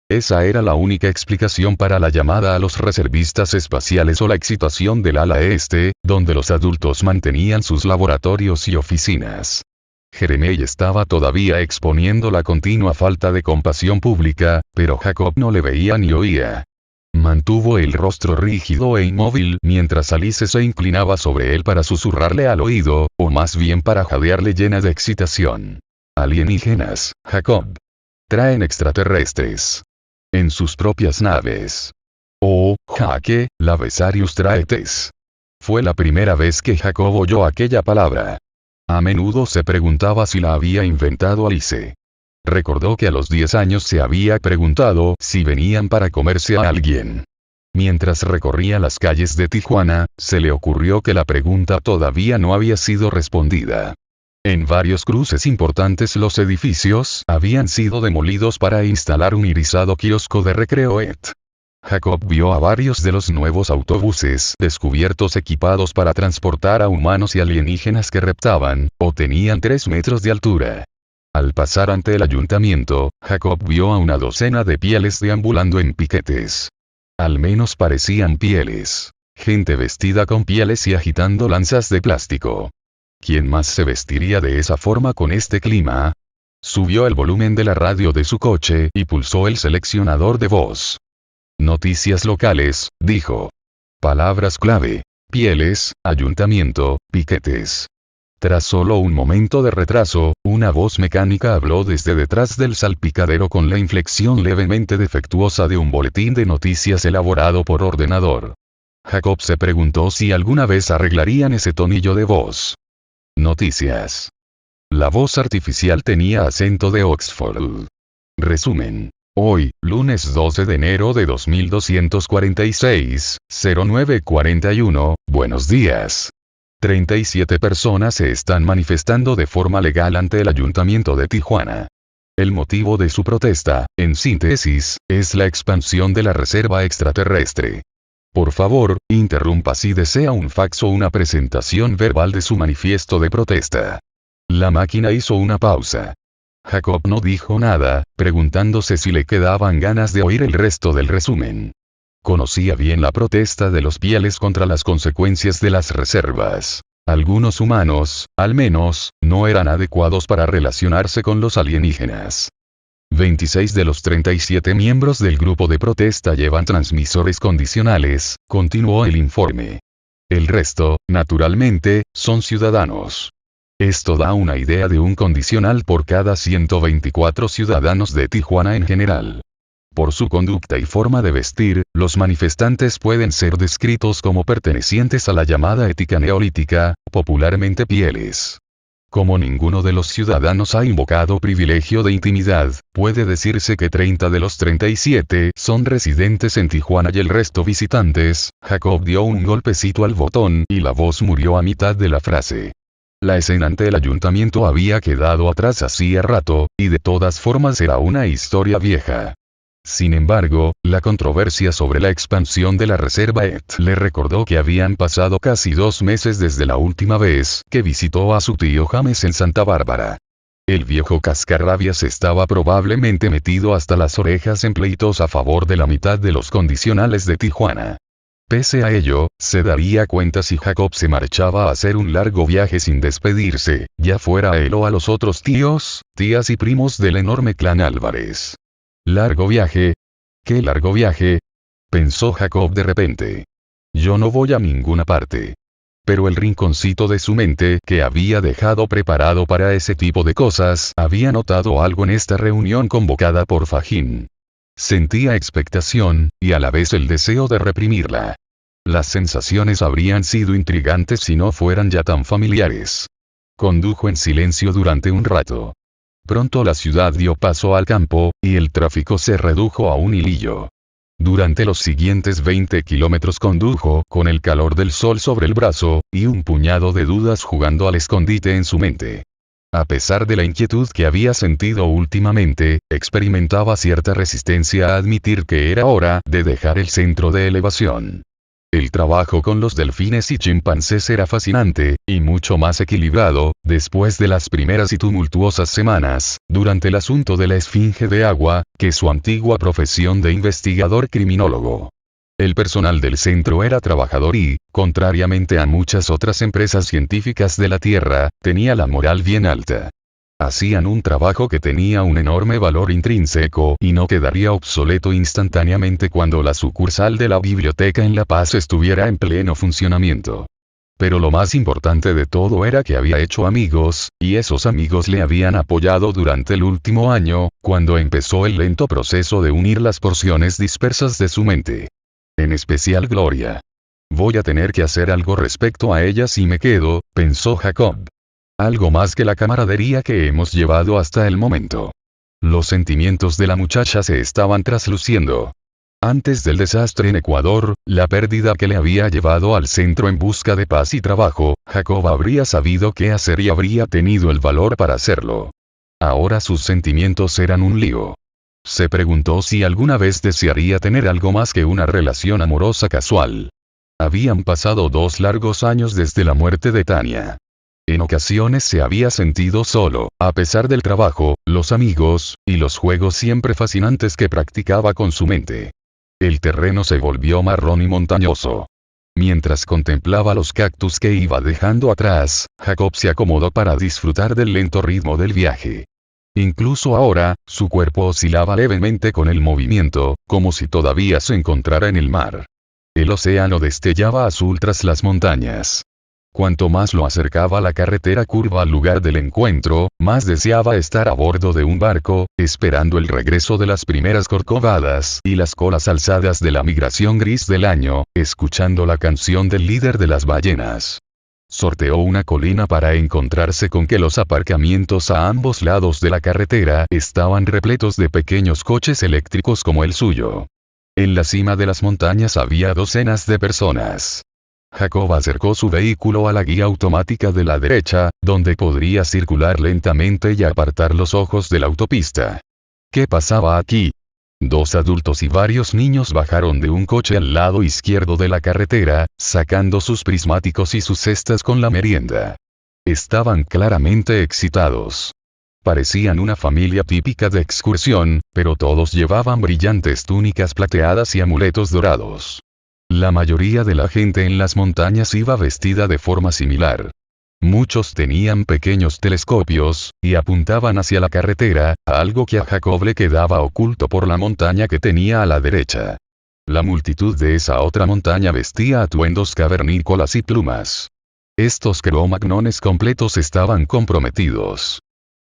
Esa era la única explicación para la llamada a los reservistas espaciales o la excitación del ala este, donde los adultos mantenían sus laboratorios y oficinas. Jeremey estaba todavía exponiendo la continua falta de compasión pública, pero Jacob no le veía ni oía. Mantuvo el rostro rígido e inmóvil mientras Alice se inclinaba sobre él para susurrarle al oído, o más bien para jadearle llena de excitación. Alienígenas, Jacob. Traen extraterrestres. En sus propias naves. Oh, Jake, la Vesarius Traetes. Fue la primera vez que Jacob oyó aquella palabra. A menudo se preguntaba si la había inventado Alice. Recordó que a los 10 años se había preguntado si venían para comerse a alguien. Mientras recorría las calles de Tijuana, se le ocurrió que la pregunta todavía no había sido respondida. En varios cruces importantes los edificios habían sido demolidos para instalar un irisado kiosco de recreo. Jacob vio a varios de los nuevos autobuses descubiertos equipados para transportar a humanos y alienígenas que reptaban, o tenían 3 metros de altura. Al pasar ante el ayuntamiento, Jacob vio a una docena de pieles deambulando en piquetes. Al menos parecían pieles. Gente vestida con pieles y agitando lanzas de plástico. ¿Quién más se vestiría de esa forma con este clima? Subió el volumen de la radio de su coche y pulsó el seleccionador de voz. Noticias locales, dijo. Palabras clave. Pieles, ayuntamiento, piquetes. Tras solo un momento de retraso, una voz mecánica habló desde detrás del salpicadero con la inflexión levemente defectuosa de un boletín de noticias elaborado por ordenador. Jacob se preguntó si alguna vez arreglarían ese tonillo de voz. Noticias. La voz artificial tenía acento de Oxford. Resumen. Hoy, lunes 12 de enero de 2246, 0941, buenos días. 37 personas se están manifestando de forma legal ante el Ayuntamiento de Tijuana. El motivo de su protesta, en síntesis, es la expansión de la reserva extraterrestre. Por favor, interrumpa si desea un fax o una presentación verbal de su manifiesto de protesta. La máquina hizo una pausa. Jacob no dijo nada, preguntándose si le quedaban ganas de oír el resto del resumen. Conocía bien la protesta de los pieles contra las consecuencias de las reservas. Algunos humanos, al menos, no eran adecuados para relacionarse con los alienígenas. 26 de los 37 miembros del grupo de protesta llevan transmisores condicionales, continuó el informe. El resto, naturalmente, son ciudadanos. Esto da una idea de un condicional por cada 124 ciudadanos de Tijuana en general. Por su conducta y forma de vestir, los manifestantes pueden ser descritos como pertenecientes a la llamada ética neolítica, popularmente pieles. Como ninguno de los ciudadanos ha invocado privilegio de intimidad, puede decirse que 30 de los 37 son residentes en Tijuana y el resto visitantes. Jacob dio un golpecito al botón y la voz murió a mitad de la frase. La escena ante el ayuntamiento había quedado atrás hacía rato, y de todas formas era una historia vieja. Sin embargo, la controversia sobre la expansión de la reserva le recordó que habían pasado casi 2 meses desde la última vez que visitó a su tío James en Santa Bárbara. El viejo cascarrabias estaba probablemente metido hasta las orejas en pleitos a favor de la mitad de los condicionales de Tijuana. Pese a ello, se daría cuenta si Jacob se marchaba a hacer un largo viaje sin despedirse, ya fuera a él o a los otros tíos, tías y primos del enorme clan Álvarez. ¿Largo viaje? ¿Qué largo viaje? Pensó Jacob de repente. Yo no voy a ninguna parte. Pero el rinconcito de su mente que había dejado preparado para ese tipo de cosas había notado algo en esta reunión convocada por Fajín. Sentía expectación, y a la vez el deseo de reprimirla. Las sensaciones habrían sido intrigantes si no fueran ya tan familiares. Condujo en silencio durante un rato. Pronto la ciudad dio paso al campo, y el tráfico se redujo a un hilillo. Durante los siguientes 20 kilómetros condujo con el calor del sol sobre el brazo, y un puñado de dudas jugando al escondite en su mente. A pesar de la inquietud que había sentido últimamente, experimentaba cierta resistencia a admitir que era hora de dejar el centro de elevación. El trabajo con los delfines y chimpancés era fascinante, y mucho más equilibrado, después de las primeras y tumultuosas semanas, durante el asunto de la esfinge de agua, que su antigua profesión de investigador criminólogo. El personal del centro era trabajador y, contrariamente a muchas otras empresas científicas de la Tierra, tenía la moral bien alta. Hacían un trabajo que tenía un enorme valor intrínseco y no quedaría obsoleto instantáneamente cuando la sucursal de la biblioteca en La Paz estuviera en pleno funcionamiento. Pero lo más importante de todo era que había hecho amigos, y esos amigos le habían apoyado durante el último año, cuando empezó el lento proceso de unir las porciones dispersas de su mente. En especial Gloria. Voy a tener que hacer algo respecto a ella si me quedo, pensó Jacob. Algo más que la camaradería que hemos llevado hasta el momento. Los sentimientos de la muchacha se estaban trasluciendo. Antes del desastre en Ecuador, la pérdida que le había llevado al centro en busca de paz y trabajo, Jacob habría sabido qué hacer y habría tenido el valor para hacerlo. Ahora sus sentimientos eran un lío. Se preguntó si alguna vez desearía tener algo más que una relación amorosa casual. Habían pasado 2 largos años desde la muerte de Tania. En ocasiones se había sentido solo, a pesar del trabajo, los amigos, y los juegos siempre fascinantes que practicaba con su mente. El terreno se volvió marrón y montañoso. Mientras contemplaba los cactus que iba dejando atrás, Jacob se acomodó para disfrutar del lento ritmo del viaje. Incluso ahora, su cuerpo oscilaba levemente con el movimiento, como si todavía se encontrara en el mar. El océano destellaba azul tras las montañas. Cuanto más lo acercaba la carretera curva al lugar del encuentro, más deseaba estar a bordo de un barco, esperando el regreso de las primeras corcovadas y las colas alzadas de la migración gris del año, escuchando la canción del líder de las ballenas. Sorteó una colina para encontrarse con que los aparcamientos a ambos lados de la carretera estaban repletos de pequeños coches eléctricos como el suyo. En la cima de las montañas había docenas de personas. Jacob acercó su vehículo a la guía automática de la derecha, donde podría circular lentamente y apartar los ojos de la autopista. ¿Qué pasaba aquí? 2 adultos y varios niños bajaron de un coche al lado izquierdo de la carretera, sacando sus prismáticos y sus cestas con la merienda. Estaban claramente excitados. Parecían una familia típica de excursión, pero todos llevaban brillantes túnicas plateadas y amuletos dorados. La mayoría de la gente en las montañas iba vestida de forma similar. Muchos tenían pequeños telescopios, y apuntaban hacia la carretera, a algo que a Jacob le quedaba oculto por la montaña que tenía a la derecha. La multitud de esa otra montaña vestía atuendos cavernícolas y plumas. Estos cromagnones completos estaban comprometidos.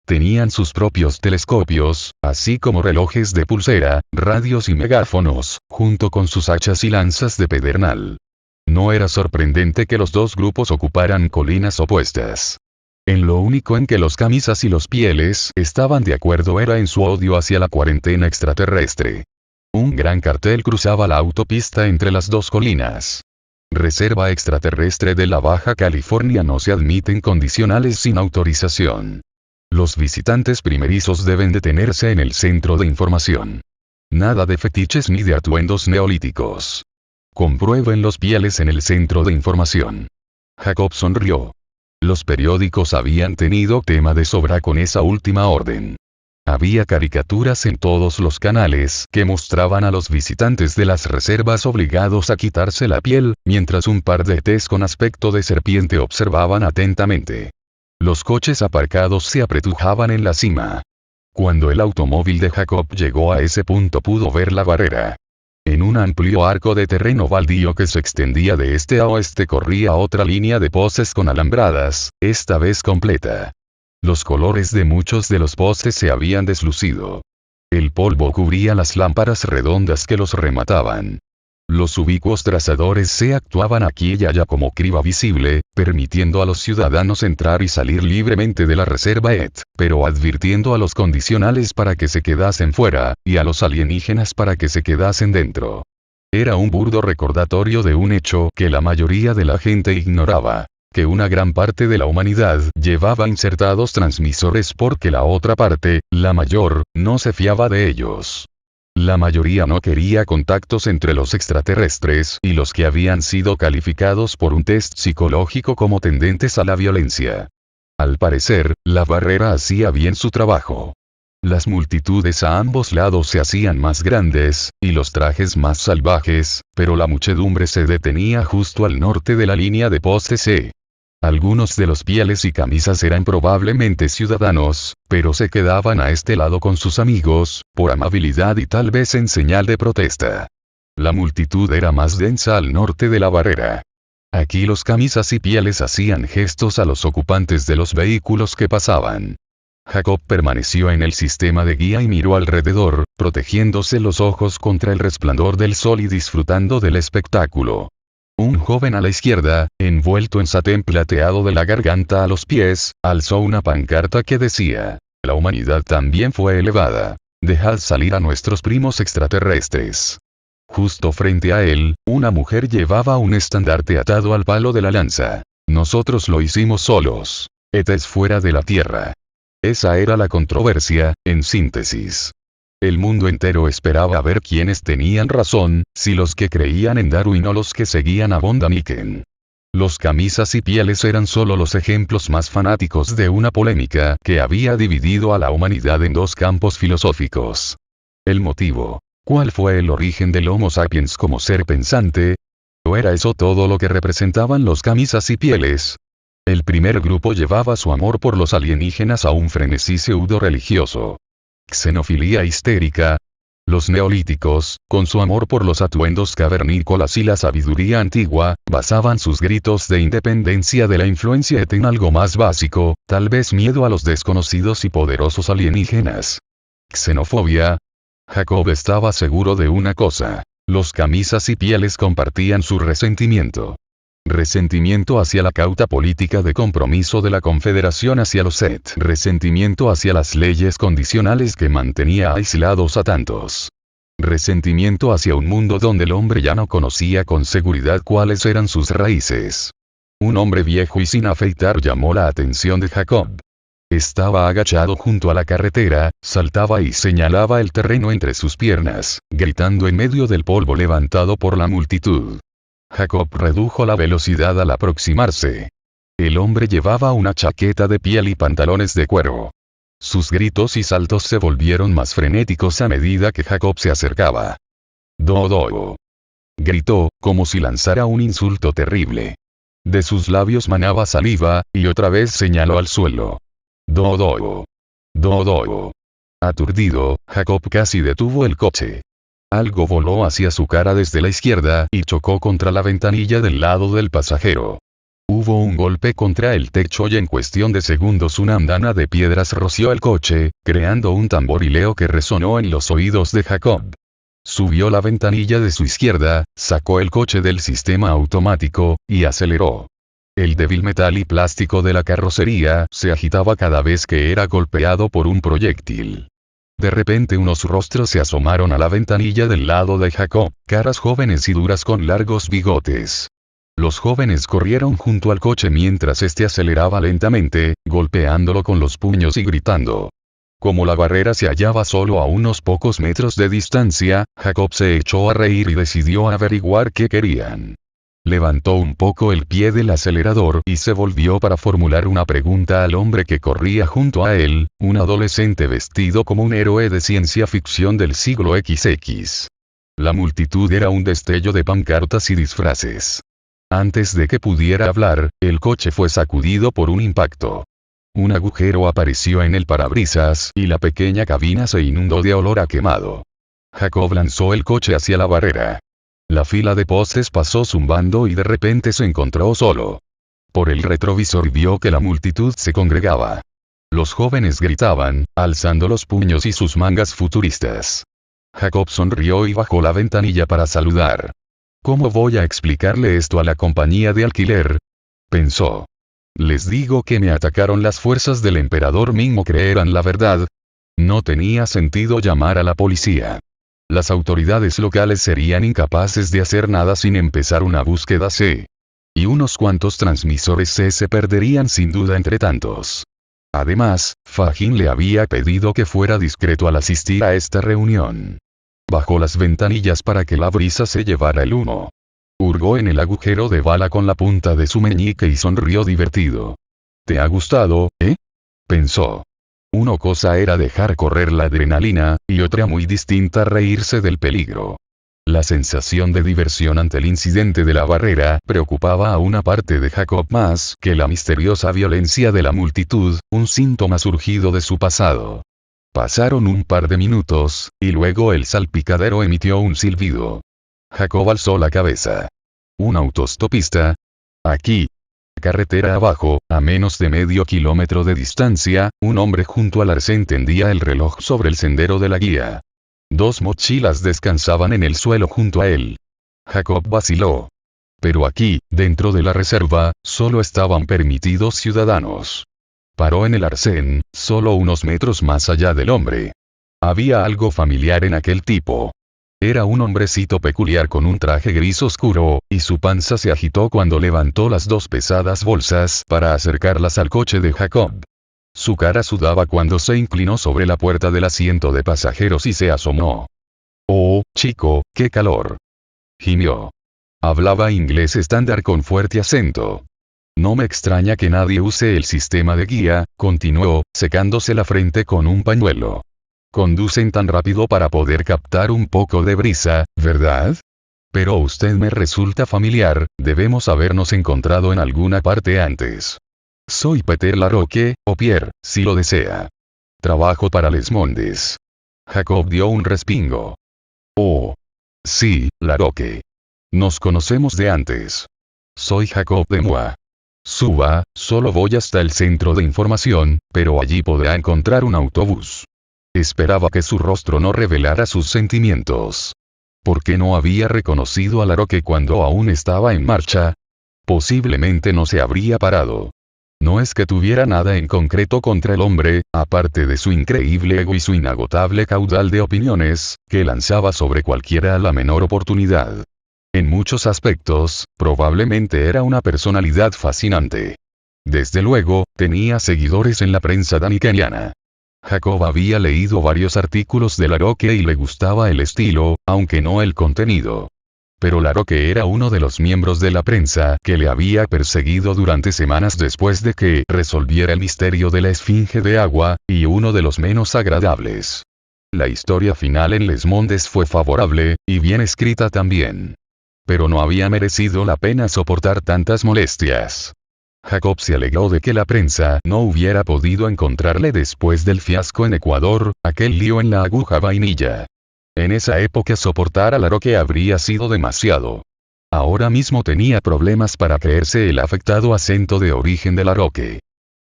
Tenían sus propios telescopios, así como relojes de pulsera, radios y megáfonos, junto con sus hachas y lanzas de pedernal. No era sorprendente que los 2 grupos ocuparan colinas opuestas. En lo único en que los camisas y los pieles estaban de acuerdo era en su odio hacia la cuarentena extraterrestre. Un gran cartel cruzaba la autopista entre las 2 colinas. Reserva extraterrestre de la Baja California, no se admiten condicionales sin autorización. Los visitantes primerizos deben detenerse en el centro de información. Nada de fetiches ni de atuendos neolíticos. Comprueben los pieles en el centro de información. Jacob sonrió. Los periódicos habían tenido tema de sobra con esa última orden. Había caricaturas en todos los canales que mostraban a los visitantes de las reservas obligados a quitarse la piel, mientras un par de ETs con aspecto de serpiente observaban atentamente. Los coches aparcados se apretujaban en la cima. Cuando el automóvil de Jacob llegó a ese punto pudo ver la barrera. En un amplio arco de terreno baldío que se extendía de este a oeste corría otra línea de postes con alambradas, esta vez completa. Los colores de muchos de los postes se habían deslucido. El polvo cubría las lámparas redondas que los remataban. Los ubicuos trazadores se actuaban aquí y allá como criba visible, permitiendo a los ciudadanos entrar y salir libremente de la reserva pero advirtiendo a los condicionales para que se quedasen fuera, y a los alienígenas para que se quedasen dentro. Era un burdo recordatorio de un hecho que la mayoría de la gente ignoraba, que una gran parte de la humanidad llevaba insertados transmisores porque la otra parte, la mayor, no se fiaba de ellos. La mayoría no quería contactos entre los extraterrestres y los que habían sido calificados por un test psicológico como tendentes a la violencia. Al parecer, la barrera hacía bien su trabajo. Las multitudes a ambos lados se hacían más grandes, y los trajes más salvajes, pero la muchedumbre se detenía justo al norte de la línea de postes. Algunos de los pieles y camisas eran probablemente ciudadanos, pero se quedaban a este lado con sus amigos, por amabilidad y tal vez en señal de protesta. La multitud era más densa al norte de la barrera. Aquí los camisas y pieles hacían gestos a los ocupantes de los vehículos que pasaban. Jacob permaneció en el sistema de guía y miró alrededor, protegiéndose los ojos contra el resplandor del sol y disfrutando del espectáculo. Un joven a la izquierda, envuelto en satén plateado de la garganta a los pies, alzó una pancarta que decía: "La humanidad también fue elevada. Dejad salir a nuestros primos extraterrestres". Justo frente a él, una mujer llevaba un estandarte atado al palo de la lanza. "Nosotros lo hicimos solos. Etes fuera de la Tierra". Esa era la controversia, en síntesis. El mundo entero esperaba ver quiénes tenían razón, si los que creían en Darwin o los que seguían a von Däniken. Los camisas y pieles eran solo los ejemplos más fanáticos de una polémica que había dividido a la humanidad en dos campos filosóficos. El motivo. ¿Cuál fue el origen del Homo sapiens como ser pensante? ¿O era eso todo lo que representaban los camisas y pieles? El primer grupo llevaba su amor por los alienígenas a un frenesí pseudo-religioso. Xenofilia histérica. Los neolíticos, con su amor por los atuendos cavernícolas y la sabiduría antigua, basaban sus gritos de independencia de la influencia en algo más básico, tal vez miedo a los desconocidos y poderosos alienígenas. Xenofobia. Jacob estaba seguro de una cosa: los camisas y pieles compartían su resentimiento. Resentimiento hacia la cauta política de compromiso de la Confederación hacia los Seth. Resentimiento hacia las leyes condicionales que mantenía aislados a tantos. Resentimiento hacia un mundo donde el hombre ya no conocía con seguridad cuáles eran sus raíces. Un hombre viejo y sin afeitar llamó la atención de Jacob. Estaba agachado junto a la carretera, saltaba y señalaba el terreno entre sus piernas, gritando en medio del polvo levantado por la multitud. Jacob redujo la velocidad al aproximarse. El hombre llevaba una chaqueta de piel y pantalones de cuero. Sus gritos y saltos se volvieron más frenéticos a medida que Jacob se acercaba. "Dodo", gritó, como si lanzara un insulto terrible. De sus labios manaba saliva, y otra vez señaló al suelo. "Dodo. Dodo". Aturdido, Jacob casi detuvo el coche. Algo voló hacia su cara desde la izquierda y chocó contra la ventanilla del lado del pasajero. Hubo un golpe contra el techo y en cuestión de segundos una andana de piedras roció el coche, creando un tamborileo que resonó en los oídos de Jacob. Subió la ventanilla de su izquierda, sacó el coche del sistema automático, y aceleró. El débil metal y plástico de la carrocería se agitaba cada vez que era golpeado por un proyectil. De repente unos rostros se asomaron a la ventanilla del lado de Jacob, caras jóvenes y duras con largos bigotes. Los jóvenes corrieron junto al coche mientras este aceleraba lentamente, golpeándolo con los puños y gritando. Como la barrera se hallaba solo a unos pocos metros de distancia, Jacob se echó a reír y decidió averiguar qué querían. Levantó un poco el pie del acelerador y se volvió para formular una pregunta al hombre que corría junto a él, un adolescente vestido como un héroe de ciencia ficción del siglo XX. La multitud era un destello de pancartas y disfraces. Antes de que pudiera hablar, el coche fue sacudido por un impacto. Un agujero apareció en el parabrisas y la pequeña cabina se inundó de olor a quemado. Jacob lanzó el coche hacia la barrera. La fila de postes pasó zumbando y de repente se encontró solo. Por el retrovisor vio que la multitud se congregaba. Los jóvenes gritaban, alzando los puños y sus mangas futuristas. Jacob sonrió y bajó la ventanilla para saludar. ¿Cómo voy a explicarle esto a la compañía de alquiler?, pensó. Les digo que me atacaron las fuerzas del emperador Ming o creerán la verdad. No tenía sentido llamar a la policía. Las autoridades locales serían incapaces de hacer nada sin empezar una búsqueda C. Y unos cuantos transmisores C se perderían sin duda entre tantos. Además, Fagin le había pedido que fuera discreto al asistir a esta reunión. Bajó las ventanillas para que la brisa se llevara el humo. Hurgó en el agujero de bala con la punta de su meñique y sonrió divertido. ¿Te ha gustado, pensó. Una cosa era dejar correr la adrenalina, y otra muy distinta reírse del peligro. La sensación de diversión ante el incidente de la barrera preocupaba a una parte de Jacob más que la misteriosa violencia de la multitud, un síntoma surgido de su pasado. Pasaron un par de minutos, y luego el salpicadero emitió un silbido. Jacob alzó la cabeza. ¿Un autostopista? Aquí. Carretera abajo, a menos de medio kilómetro de distancia, un hombre junto al arcén tendía el reloj sobre el sendero de la guía. 2 mochilas descansaban en el suelo junto a él. Jacob vaciló. Pero aquí, dentro de la reserva, solo estaban permitidos ciudadanos. Paró en el arcén, solo unos metros más allá del hombre. Había algo familiar en aquel tipo. Era un hombrecito peculiar con un traje gris oscuro, y su panza se agitó cuando levantó las 2 pesadas bolsas para acercarlas al coche de Jacob. Su cara sudaba cuando se inclinó sobre la puerta del asiento de pasajeros y se asomó. «Oh, chico, qué calor», gimió. Hablaba inglés estándar con fuerte acento. «No me extraña que nadie use el sistema de guía», continuó, secándose la frente con un pañuelo. «Conducen tan rápido para poder captar un poco de brisa, ¿verdad? Pero usted me resulta familiar, debemos habernos encontrado en alguna parte antes. Soy Peter Larocque, o Pierre, si lo desea. Trabajo para Les Mondes». Jacob dio un respingo. «Oh. Sí, Larocque. Nos conocemos de antes. Soy Jacob de Moi. Suba, solo voy hasta el centro de información, pero allí podrá encontrar un autobús». Esperaba que su rostro no revelara sus sentimientos. ¿Por qué no había reconocido a Larocque cuando aún estaba en marcha? Posiblemente no se habría parado. No es que tuviera nada en concreto contra el hombre, aparte de su increíble ego y su inagotable caudal de opiniones, que lanzaba sobre cualquiera a la menor oportunidad. En muchos aspectos, probablemente era una personalidad fascinante. Desde luego, tenía seguidores en la prensa danikeniana. Jacob había leído varios artículos de Larocque y le gustaba el estilo, aunque no el contenido. Pero Larocque era uno de los miembros de la prensa que le había perseguido durante semanas después de que resolviera el misterio de la esfinge de agua, y uno de los menos agradables. La historia final en Les Mondes fue favorable, y bien escrita también. Pero no había merecido la pena soportar tantas molestias. Jacob se alegró de que la prensa no hubiera podido encontrarle después del fiasco en Ecuador, aquel lío en la aguja vainilla. En esa época soportar a Larocque habría sido demasiado. Ahora mismo tenía problemas para creerse el afectado acento de origen de Larocque.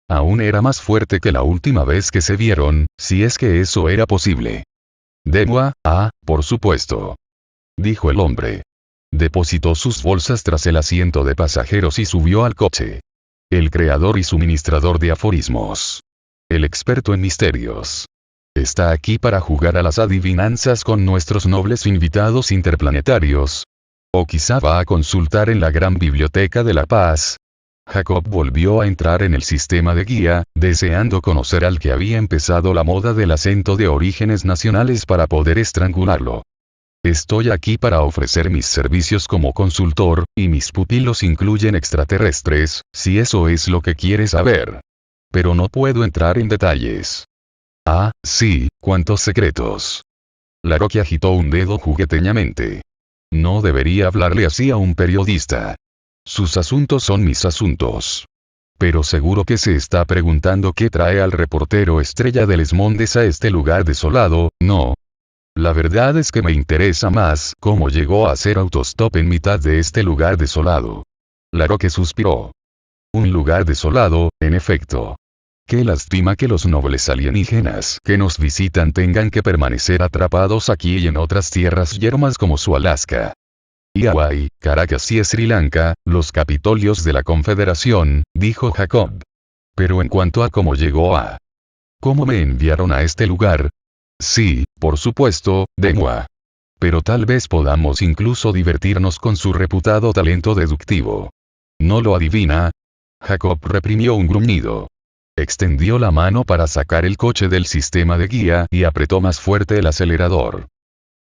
Aún era más fuerte que la última vez que se vieron, si es que eso era posible. «De moi, por supuesto», dijo el hombre. Depositó sus bolsas tras el asiento de pasajeros y subió al coche. El creador y suministrador de aforismos. El experto en misterios. Está aquí para jugar a las adivinanzas con nuestros nobles invitados interplanetarios. O quizá va a consultar en la gran biblioteca de La Paz. Jacob volvió a entrar en el sistema de guía, deseando conocer al que había empezado la moda del acento de orígenes nacionales para poder estrangularlo. «Estoy aquí para ofrecer mis servicios como consultor, y mis pupilos incluyen extraterrestres, si eso es lo que quieres saber. Pero no puedo entrar en detalles». «Ah, sí, cuántos secretos». Larocque agitó un dedo jugueteñamente. «No debería hablarle así a un periodista. Sus asuntos son mis asuntos». Pero seguro que se está preguntando qué trae al reportero estrella de Les Mondes a este lugar desolado, ¿no? La verdad es que me interesa más cómo llegó a hacer autostop en mitad de este lugar desolado. Larocque suspiró. Un lugar desolado, en efecto. Qué lástima que los nobles alienígenas que nos visitan tengan que permanecer atrapados aquí y en otras tierras yermas como su Alaska. Y Hawái, Caracas y Sri Lanka, los capitolios de la Confederación, dijo Jacob. Pero en cuanto a cómo llegó a... ¿Cómo me enviaron a este lugar? Sí, por supuesto, de moi. Pero tal vez podamos incluso divertirnos con su reputado talento deductivo. ¿No lo adivina? Jacob reprimió un gruñido. Extendió la mano para sacar el coche del sistema de guía y apretó más fuerte el acelerador.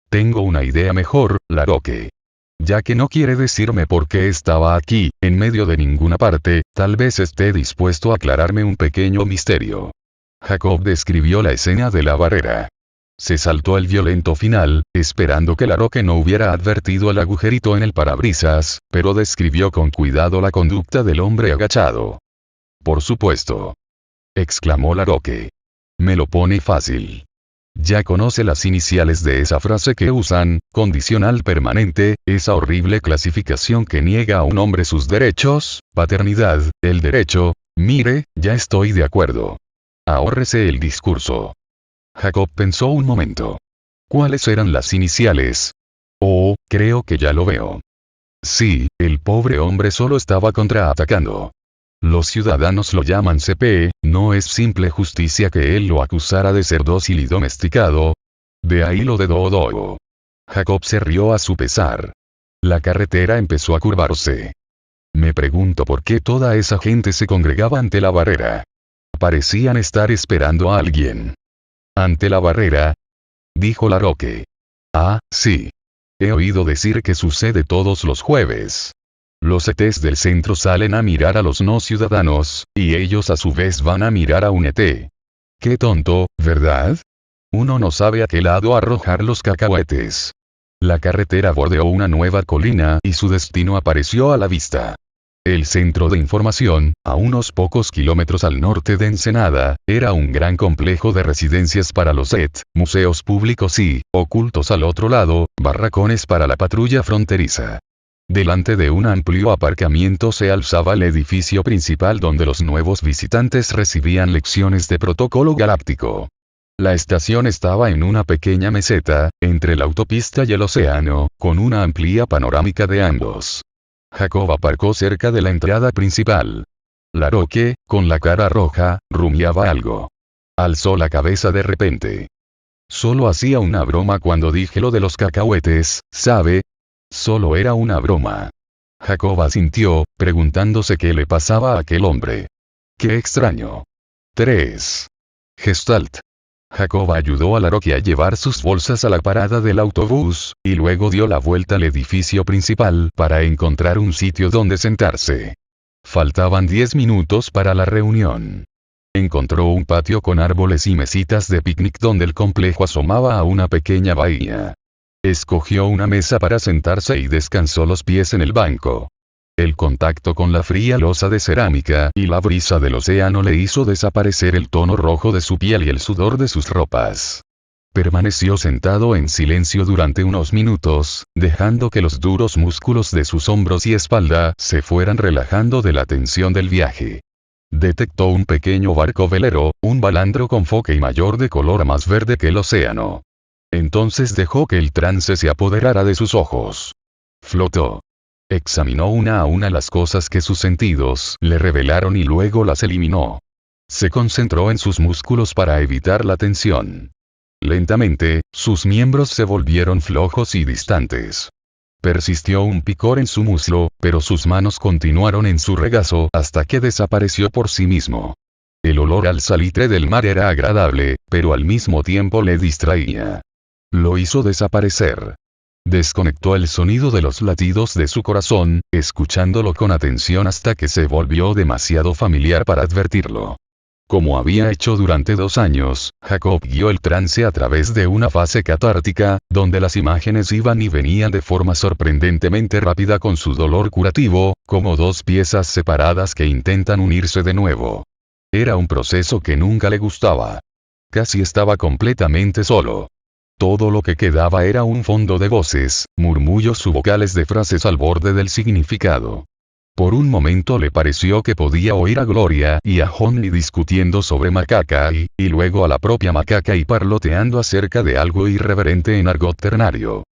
Tengo una idea mejor, Larocque. Ya que no quiere decirme por qué estaba aquí, en medio de ninguna parte, tal vez esté dispuesto a aclararme un pequeño misterio. Jacob describió la escena de la barrera. Se saltó el violento final, esperando que Laroque no hubiera advertido el agujerito en el parabrisas, pero describió con cuidado la conducta del hombre agachado. Por supuesto, exclamó Laroque. Me lo pone fácil. Ya conoce las iniciales de esa frase que usan, condicional permanente, esa horrible clasificación que niega a un hombre sus derechos, paternidad, el derecho. Mire, ya estoy de acuerdo. Ahórrese el discurso. Jacob pensó un momento. ¿Cuáles eran las iniciales? Oh, creo que ya lo veo. Sí, el pobre hombre solo estaba contraatacando. Los ciudadanos lo llaman CP, no es simple justicia que él lo acusara de ser dócil y domesticado. De ahí lo de Dodo. Jacob se rió a su pesar. La carretera empezó a curvarse. Me pregunto por qué toda esa gente se congregaba ante la barrera. Parecían estar esperando a alguien. ¿Ante la barrera? Dijo Laroque. Ah, sí. He oído decir que sucede todos los jueves. Los ETs del centro salen a mirar a los no ciudadanos, y ellos a su vez van a mirar a un ET. Qué tonto, ¿verdad? Uno no sabe a qué lado arrojar los cacahuetes. La carretera bordeó una nueva colina y su destino apareció a la vista. El centro de información, a unos pocos kilómetros al norte de Ensenada, era un gran complejo de residencias para los ET, museos públicos y, ocultos al otro lado, barracones para la patrulla fronteriza. Delante de un amplio aparcamiento se alzaba el edificio principal donde los nuevos visitantes recibían lecciones de protocolo galáctico. La estación estaba en una pequeña meseta, entre la autopista y el océano, con una amplia panorámica de ambos. Jacob aparcó cerca de la entrada principal. Laroque, con la cara roja, rumiaba algo. Alzó la cabeza de repente. Solo hacía una broma cuando dije lo de los cacahuetes, ¿sabe? Solo era una broma. Jacob asintió, preguntándose qué le pasaba a aquel hombre. Qué extraño. 3. Gestalt. Jacob ayudó a Laroque a llevar sus bolsas a la parada del autobús, y luego dio la vuelta al edificio principal para encontrar un sitio donde sentarse. Faltaban 10 minutos para la reunión. Encontró un patio con árboles y mesitas de picnic donde el complejo asomaba a una pequeña bahía. Escogió una mesa para sentarse y descansó los pies en el banco. El contacto con la fría losa de cerámica y la brisa del océano le hizo desaparecer el tono rojo de su piel y el sudor de sus ropas. Permaneció sentado en silencio durante unos minutos, dejando que los duros músculos de sus hombros y espalda se fueran relajando de la tensión del viaje. Detectó un pequeño barco velero, un balandro con foque y mayor de color más verde que el océano. Entonces dejó que el trance se apoderara de sus ojos. Flotó. Examinó una a una las cosas que sus sentidos le revelaron y luego las eliminó. Se concentró en sus músculos para evitar la tensión. Lentamente, sus miembros se volvieron flojos y distantes. Persistió un picor en su muslo, pero sus manos continuaron en su regazo hasta que desapareció por sí mismo. El olor al salitre del mar era agradable, pero al mismo tiempo le distraía. Lo hizo desaparecer. Desconectó el sonido de los latidos de su corazón, escuchándolo con atención hasta que se volvió demasiado familiar para advertirlo. Como había hecho durante 2 años, Jacob guió el trance a través de una fase catártica, donde las imágenes iban y venían de forma sorprendentemente rápida con su dolor curativo, como 2 piezas separadas que intentan unirse de nuevo. Era un proceso que nunca le gustaba. Casi estaba completamente solo. Todo lo que quedaba era un fondo de voces, murmullos subvocales de frases al borde del significado. Por un momento le pareció que podía oír a Gloria y a Honey discutiendo sobre Macaca y luego a la propia Macaca y parloteando acerca de algo irreverente en argot ternario.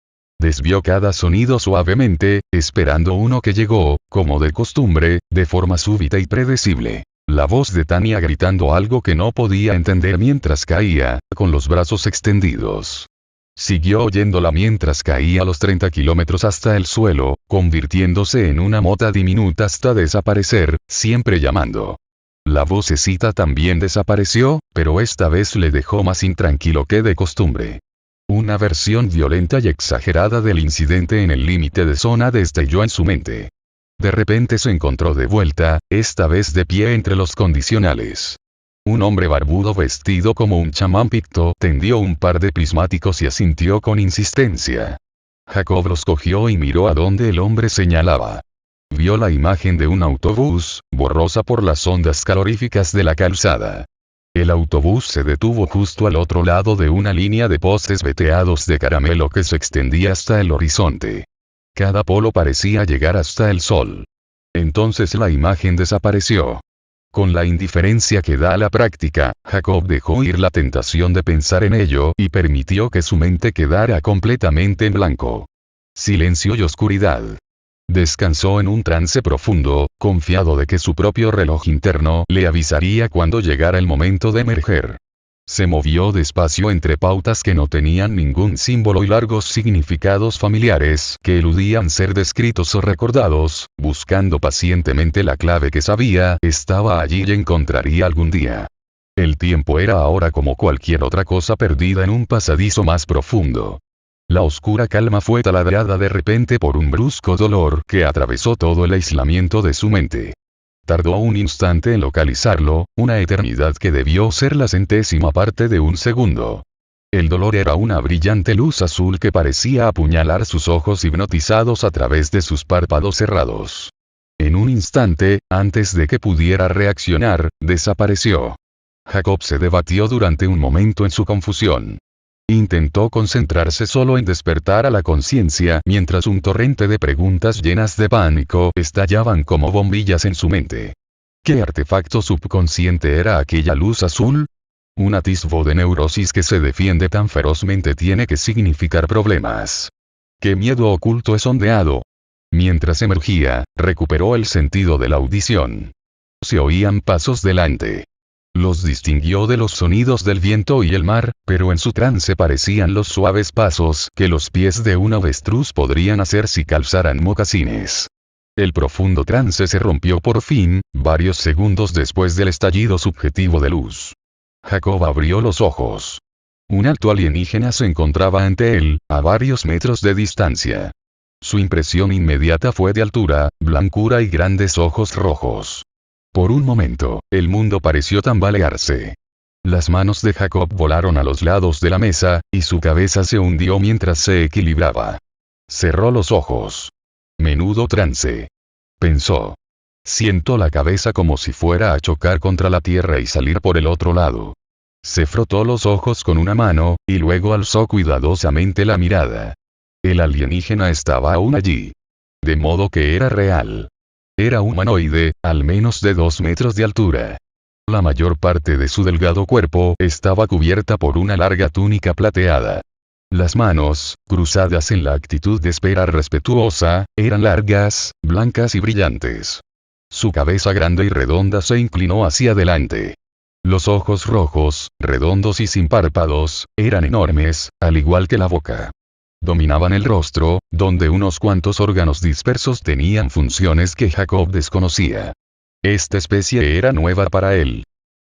Desvió cada sonido suavemente, esperando uno que llegó, como de costumbre, de forma súbita y predecible. La voz de Tania gritando algo que no podía entender mientras caía, con los brazos extendidos. Siguió oyéndola mientras caía los 30 kilómetros hasta el suelo, convirtiéndose en una mota diminuta hasta desaparecer, siempre llamando. La vocecita también desapareció, pero esta vez le dejó más intranquilo que de costumbre. Una versión violenta y exagerada del incidente en el límite de zona destelló en su mente. De repente se encontró de vuelta, esta vez de pie entre los condicionales. Un hombre barbudo vestido como un chamán picto tendió un par de prismáticos y asintió con insistencia. Jacob los cogió y miró a donde el hombre señalaba. Vio la imagen de un autobús, borrosa por las ondas caloríficas de la calzada. El autobús se detuvo justo al otro lado de una línea de postes veteados de caramelo que se extendía hasta el horizonte. Cada polo parecía llegar hasta el sol. Entonces la imagen desapareció. Con la indiferencia que da a la práctica, Jacob dejó ir la tentación de pensar en ello y permitió que su mente quedara completamente en blanco. Silencio y oscuridad. Descansó en un trance profundo, confiado de que su propio reloj interno le avisaría cuando llegara el momento de emerger. Se movió despacio entre pautas que no tenían ningún símbolo y largos significados familiares que eludían ser descritos o recordados, buscando pacientemente la clave que sabía estaba allí y encontraría algún día. El tiempo era ahora como cualquier otra cosa perdida en un pasadizo más profundo. La oscura calma fue taladrada de repente por un brusco dolor que atravesó todo el aislamiento de su mente. Tardó un instante en localizarlo, una eternidad que debió ser la centésima parte de un segundo. El dolor era una brillante luz azul que parecía apuñalar sus ojos hipnotizados a través de sus párpados cerrados. En un instante, antes de que pudiera reaccionar, desapareció. Jacob se debatió durante un momento en su confusión. Intentó concentrarse solo en despertar a la conciencia mientras un torrente de preguntas llenas de pánico estallaban como bombillas en su mente. ¿Qué artefacto subconsciente era aquella luz azul? Un atisbo de neurosis que se defiende tan ferozmente tiene que significar problemas. ¿Qué miedo oculto es ondeado? Mientras emergía, recuperó el sentido de la audición. Se oían pasos delante. Los distinguió de los sonidos del viento y el mar, pero en su trance parecían los suaves pasos que los pies de un avestruz podrían hacer si calzaran mocasines. El profundo trance se rompió por fin, varios segundos después del estallido subjetivo de luz. Jacob abrió los ojos. Un alto alienígena se encontraba ante él, a varios metros de distancia. Su impresión inmediata fue de altura, blancura y grandes ojos rojos. Por un momento, el mundo pareció tambalearse. Las manos de Jacob volaron a los lados de la mesa, y su cabeza se hundió mientras se equilibraba. Cerró los ojos. Menudo trance. Pensó. Siento la cabeza como si fuera a chocar contra la tierra y salir por el otro lado. Se frotó los ojos con una mano, y luego alzó cuidadosamente la mirada. El alienígena estaba aún allí. De modo que era real. Era humanoide, al menos de 2 metros de altura. La mayor parte de su delgado cuerpo estaba cubierta por una larga túnica plateada. Las manos, cruzadas en la actitud de espera respetuosa, eran largas, blancas y brillantes. Su cabeza grande y redonda se inclinó hacia adelante. Los ojos rojos, redondos y sin párpados, eran enormes, al igual que la boca. Dominaban el rostro, donde unos cuantos órganos dispersos tenían funciones que Jacob desconocía. Esta especie era nueva para él.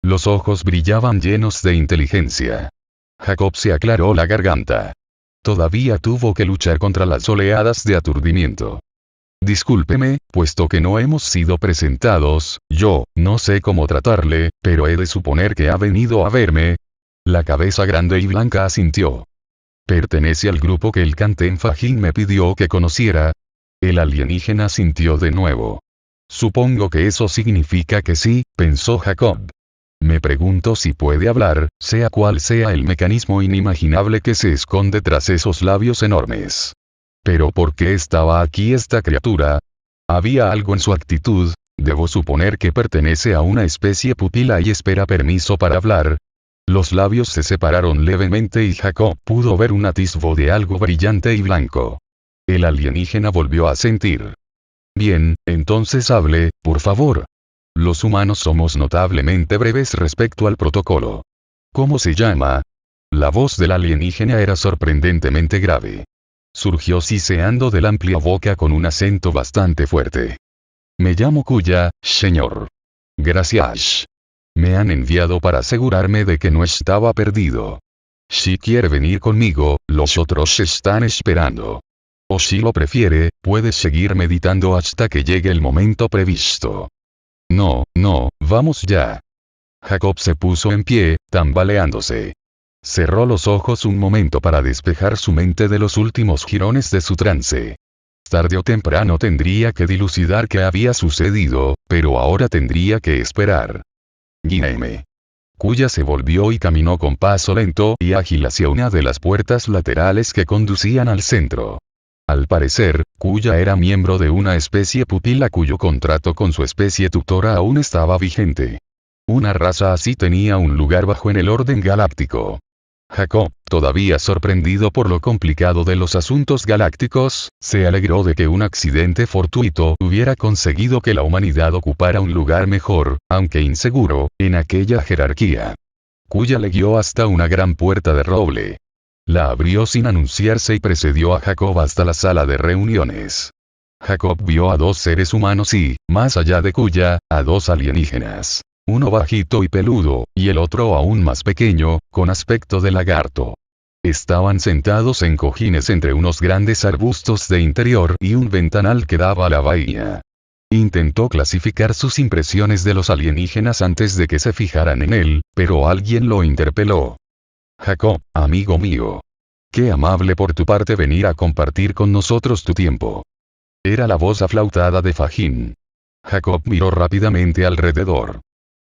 Los ojos brillaban llenos de inteligencia. Jacob se aclaró la garganta. Todavía tuvo que luchar contra las oleadas de aturdimiento. Discúlpeme, puesto que no hemos sido presentados, yo, no sé cómo tratarle, pero he de suponer que ha venido a verme. La cabeza grande y blanca asintió. Pertenece al grupo que el Kanten Fajin me pidió que conociera. El alienígena sintió de nuevo. Supongo que eso significa que sí, pensó Jacob. Me pregunto si puede hablar, sea cual sea el mecanismo inimaginable que se esconde tras esos labios enormes. Pero ¿por qué estaba aquí esta criatura? Había algo en su actitud, debo suponer que pertenece a una especie pupila y espera permiso para hablar. Los labios se separaron levemente y Jacob pudo ver un atisbo de algo brillante y blanco. El alienígena volvió a sentir. Bien, entonces hable, por favor. Los humanos somos notablemente breves respecto al protocolo. ¿Cómo se llama? La voz del alienígena era sorprendentemente grave. Surgió siseando de la amplia boca con un acento bastante fuerte. Me llamo Kuya, señor. Gracias. Me han enviado para asegurarme de que no estaba perdido. Si quiere venir conmigo, los otros están esperando. O si lo prefiere, puede seguir meditando hasta que llegue el momento previsto. No, vamos ya. Jacob se puso en pie, tambaleándose. Cerró los ojos un momento para despejar su mente de los últimos jirones de su trance. Tarde o temprano tendría que dilucidar qué había sucedido, pero ahora tendría que esperar. Guíeme. Kuya se volvió y caminó con paso lento y ágil hacia una de las puertas laterales que conducían al centro. Al parecer, Kuya era miembro de una especie pupila cuyo contrato con su especie tutora aún estaba vigente. Una raza así tenía un lugar bajo en el orden galáctico. Jacob, todavía sorprendido por lo complicado de los asuntos galácticos, se alegró de que un accidente fortuito hubiera conseguido que la humanidad ocupara un lugar mejor, aunque inseguro, en aquella jerarquía. Kuya le guió hasta una gran puerta de roble. La abrió sin anunciarse y precedió a Jacob hasta la sala de reuniones. Jacob vio a dos seres humanos y, más allá de Kuya, a dos alienígenas. Uno bajito y peludo, y el otro aún más pequeño, con aspecto de lagarto. Estaban sentados en cojines entre unos grandes arbustos de interior y un ventanal que daba a la bahía. Intentó clasificar sus impresiones de los alienígenas antes de que se fijaran en él, pero alguien lo interpeló. Jacob, amigo mío. Qué amable por tu parte venir a compartir con nosotros tu tiempo. Era la voz aflautada de Fahim. Jacob miró rápidamente alrededor.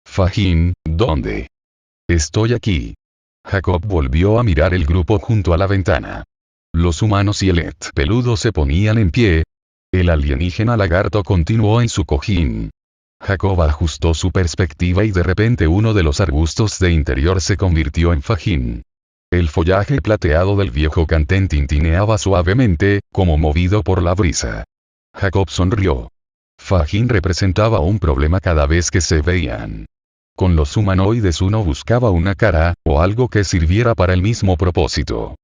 Fahim, ¿dónde? Estoy aquí. Jacob volvió a mirar el grupo junto a la ventana. Los humanos y el peludo se ponían en pie. El alienígena lagarto continuó en su cojín. Jacob ajustó su perspectiva y de repente uno de los arbustos de interior se convirtió en Fahim. El follaje plateado del viejo cantén tintineaba suavemente, como movido por la brisa. Jacob sonrió. Fahim representaba un problema cada vez que se veían. Con los humanoides uno buscaba una cara, o algo que sirviera para el mismo propósito.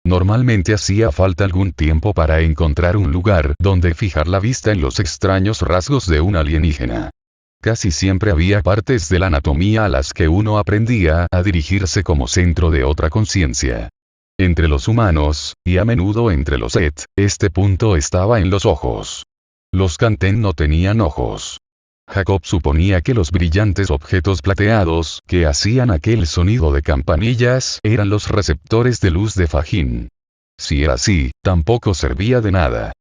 Normalmente hacía falta algún tiempo para encontrar un lugar donde fijar la vista en los extraños rasgos de un alienígena. Casi siempre había partes de la anatomía a las que uno aprendía a dirigirse como centro de otra conciencia. Entre los humanos, y a menudo entre los este punto estaba en los ojos. Los Kanten no tenían ojos. Jacob suponía que los brillantes objetos plateados que hacían aquel sonido de campanillas eran los receptores de luz de Fahim. Si era así, tampoco servía de nada.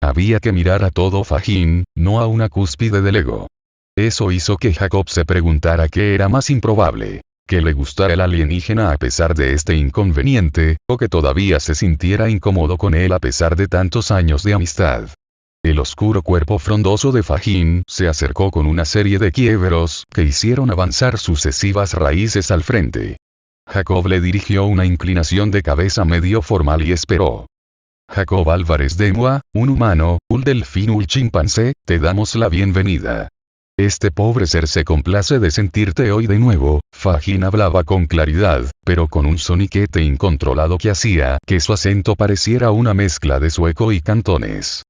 Había que mirar a todo Fahim, no a una cúspide del ego. Eso hizo que Jacob se preguntara qué era más improbable, que le gustara el alienígena a pesar de este inconveniente, o que todavía se sintiera incómodo con él a pesar de tantos años de amistad. El oscuro cuerpo frondoso de Fahim se acercó con una serie de quiebros que hicieron avanzar sucesivas raíces al frente. Jacob le dirigió una inclinación de cabeza medio formal y esperó. Jacob Álvarez de Mua, un humano, un delfín, un chimpancé, te damos la bienvenida. Este pobre ser se complace de sentirte hoy de nuevo. Fahim hablaba con claridad, pero con un soniquete incontrolado que hacía que su acento pareciera una mezcla de sueco y cantonés.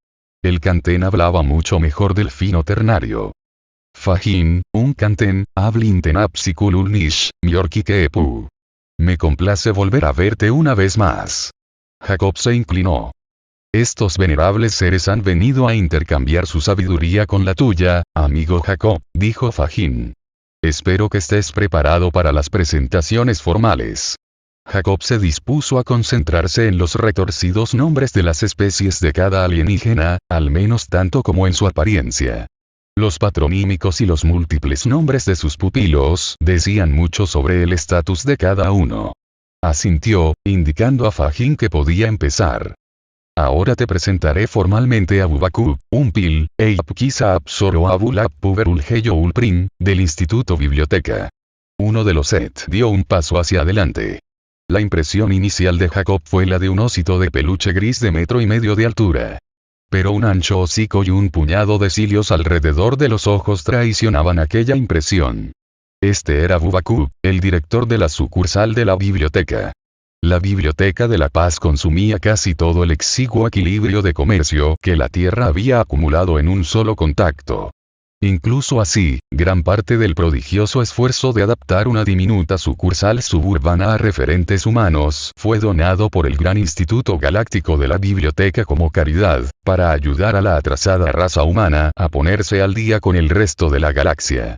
El Kanten hablaba mucho mejor del fino ternario. Fahim, un Kanten, hablin tenapsikulul nish, miorkikepu. Me complace volver a verte una vez más. Jacob se inclinó. Estos venerables seres han venido a intercambiar su sabiduría con la tuya, amigo Jacob, dijo Fahim. Espero que estés preparado para las presentaciones formales. Jacob se dispuso a concentrarse en los retorcidos nombres de las especies de cada alienígena, al menos tanto como en su apariencia. Los patronímicos y los múltiples nombres de sus pupilos decían mucho sobre el estatus de cada uno. Asintió, indicando a Fahim que podía empezar. Ahora te presentaré formalmente a Bubakub, Umpil, Eipkisa Absoro Abulap Puberul Heyo Ulprim, del Instituto Biblioteca. Uno de los dio un paso hacia adelante. La impresión inicial de Jacob fue la de un osito de peluche gris de 1,5 metros de altura. Pero un ancho hocico y un puñado de cilios alrededor de los ojos traicionaban aquella impresión. Este era Bubakub, el director de la sucursal de la biblioteca. La Biblioteca de la Paz consumía casi todo el exiguo equilibrio de comercio que la Tierra había acumulado en un solo contacto. Incluso así, gran parte del prodigioso esfuerzo de adaptar una diminuta sucursal suburbana a referentes humanos fue donado por el Gran Instituto Galáctico de la Biblioteca como caridad, para ayudar a la atrasada raza humana a ponerse al día con el resto de la galaxia.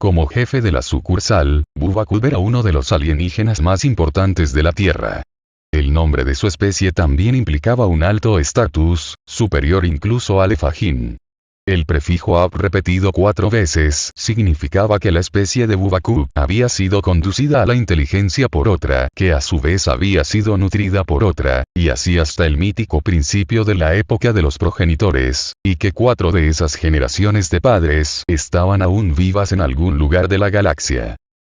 Como jefe de la sucursal, Bubakub era uno de los alienígenas más importantes de la Tierra. El nombre de su especie también implicaba un alto estatus, superior incluso al Fajin. El prefijo Ab repetido 4 veces significaba que la especie de Bubakub había sido conducida a la inteligencia por otra, que a su vez había sido nutrida por otra, y así hasta el mítico principio de la época de los progenitores, y que 4 de esas generaciones de padres estaban aún vivas en algún lugar de la galaxia.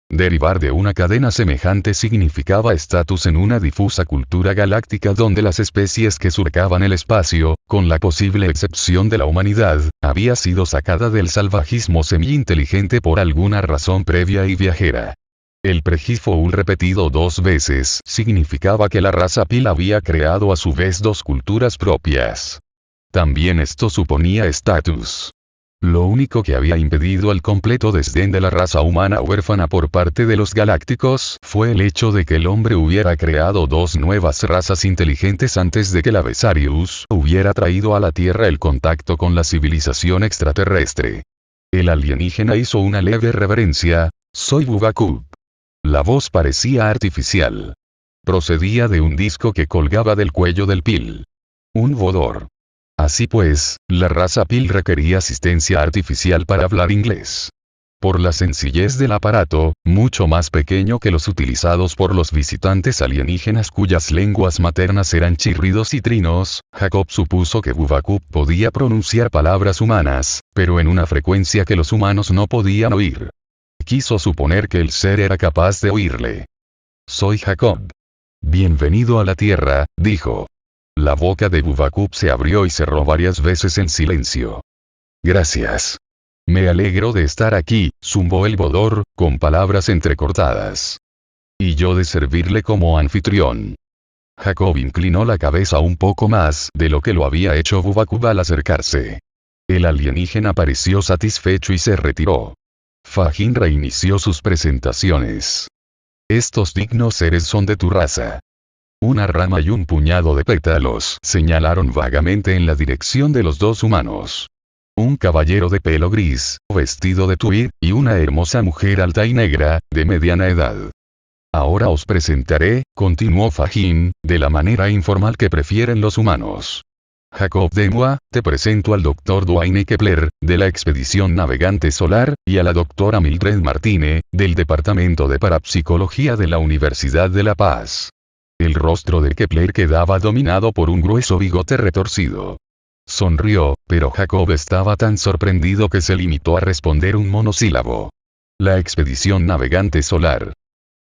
Derivar de una cadena semejante significaba estatus en una difusa cultura galáctica donde las especies que surcaban el espacio, con la posible excepción de la humanidad, había sido sacada del salvajismo semi-inteligente por alguna razón previa y viajera. El prefijo Ul repetido 2 veces significaba que la raza Pil había creado a su vez 2 culturas propias. También esto suponía estatus. Lo único que había impedido el completo desdén de la raza humana huérfana por parte de los galácticos fue el hecho de que el hombre hubiera creado 2 nuevas razas inteligentes antes de que la Vesarius hubiera traído a la Tierra el contacto con la civilización extraterrestre. El alienígena hizo una leve reverencia: «Soy Bubakub». La voz parecía artificial. Procedía de un disco que colgaba del cuello del Pil. Un vodor. Así pues, la raza Pil requería asistencia artificial para hablar inglés. Por la sencillez del aparato, mucho más pequeño que los utilizados por los visitantes alienígenas cuyas lenguas maternas eran chirridos y trinos, Jacob supuso que Bubakub podía pronunciar palabras humanas, pero en una frecuencia que los humanos no podían oír. Quiso suponer que el ser era capaz de oírle. «Soy Jacob. Bienvenido a la Tierra», dijo. La boca de Bubakub se abrió y cerró varias veces en silencio. «Gracias. Me alegro de estar aquí», zumbó el vodor, con palabras entrecortadas. «Y yo de servirle como anfitrión». Jacob inclinó la cabeza un poco más de lo que lo había hecho Bubakub al acercarse. El alienígena pareció satisfecho y se retiró. Fajin reinició sus presentaciones. «Estos dignos seres son de tu raza». Una rama y un puñado de pétalos señalaron vagamente en la dirección de los 2 humanos. Un caballero de pelo gris, vestido de tuid, y una hermosa mujer alta y negra, de mediana edad. «Ahora os presentaré», continuó Fajin, «de la manera informal que prefieren los humanos. Jacob de Moi, te presento al Dr. Dwayne Kepler, de la Expedición Navegante Solar, y a la Dra. Mildred Martine, del Departamento de Parapsicología de la Universidad de La Paz». El rostro de Kepler quedaba dominado por un grueso bigote retorcido. Sonrió, pero Jacob estaba tan sorprendido que se limitó a responder un monosílabo. La expedición navegante solar.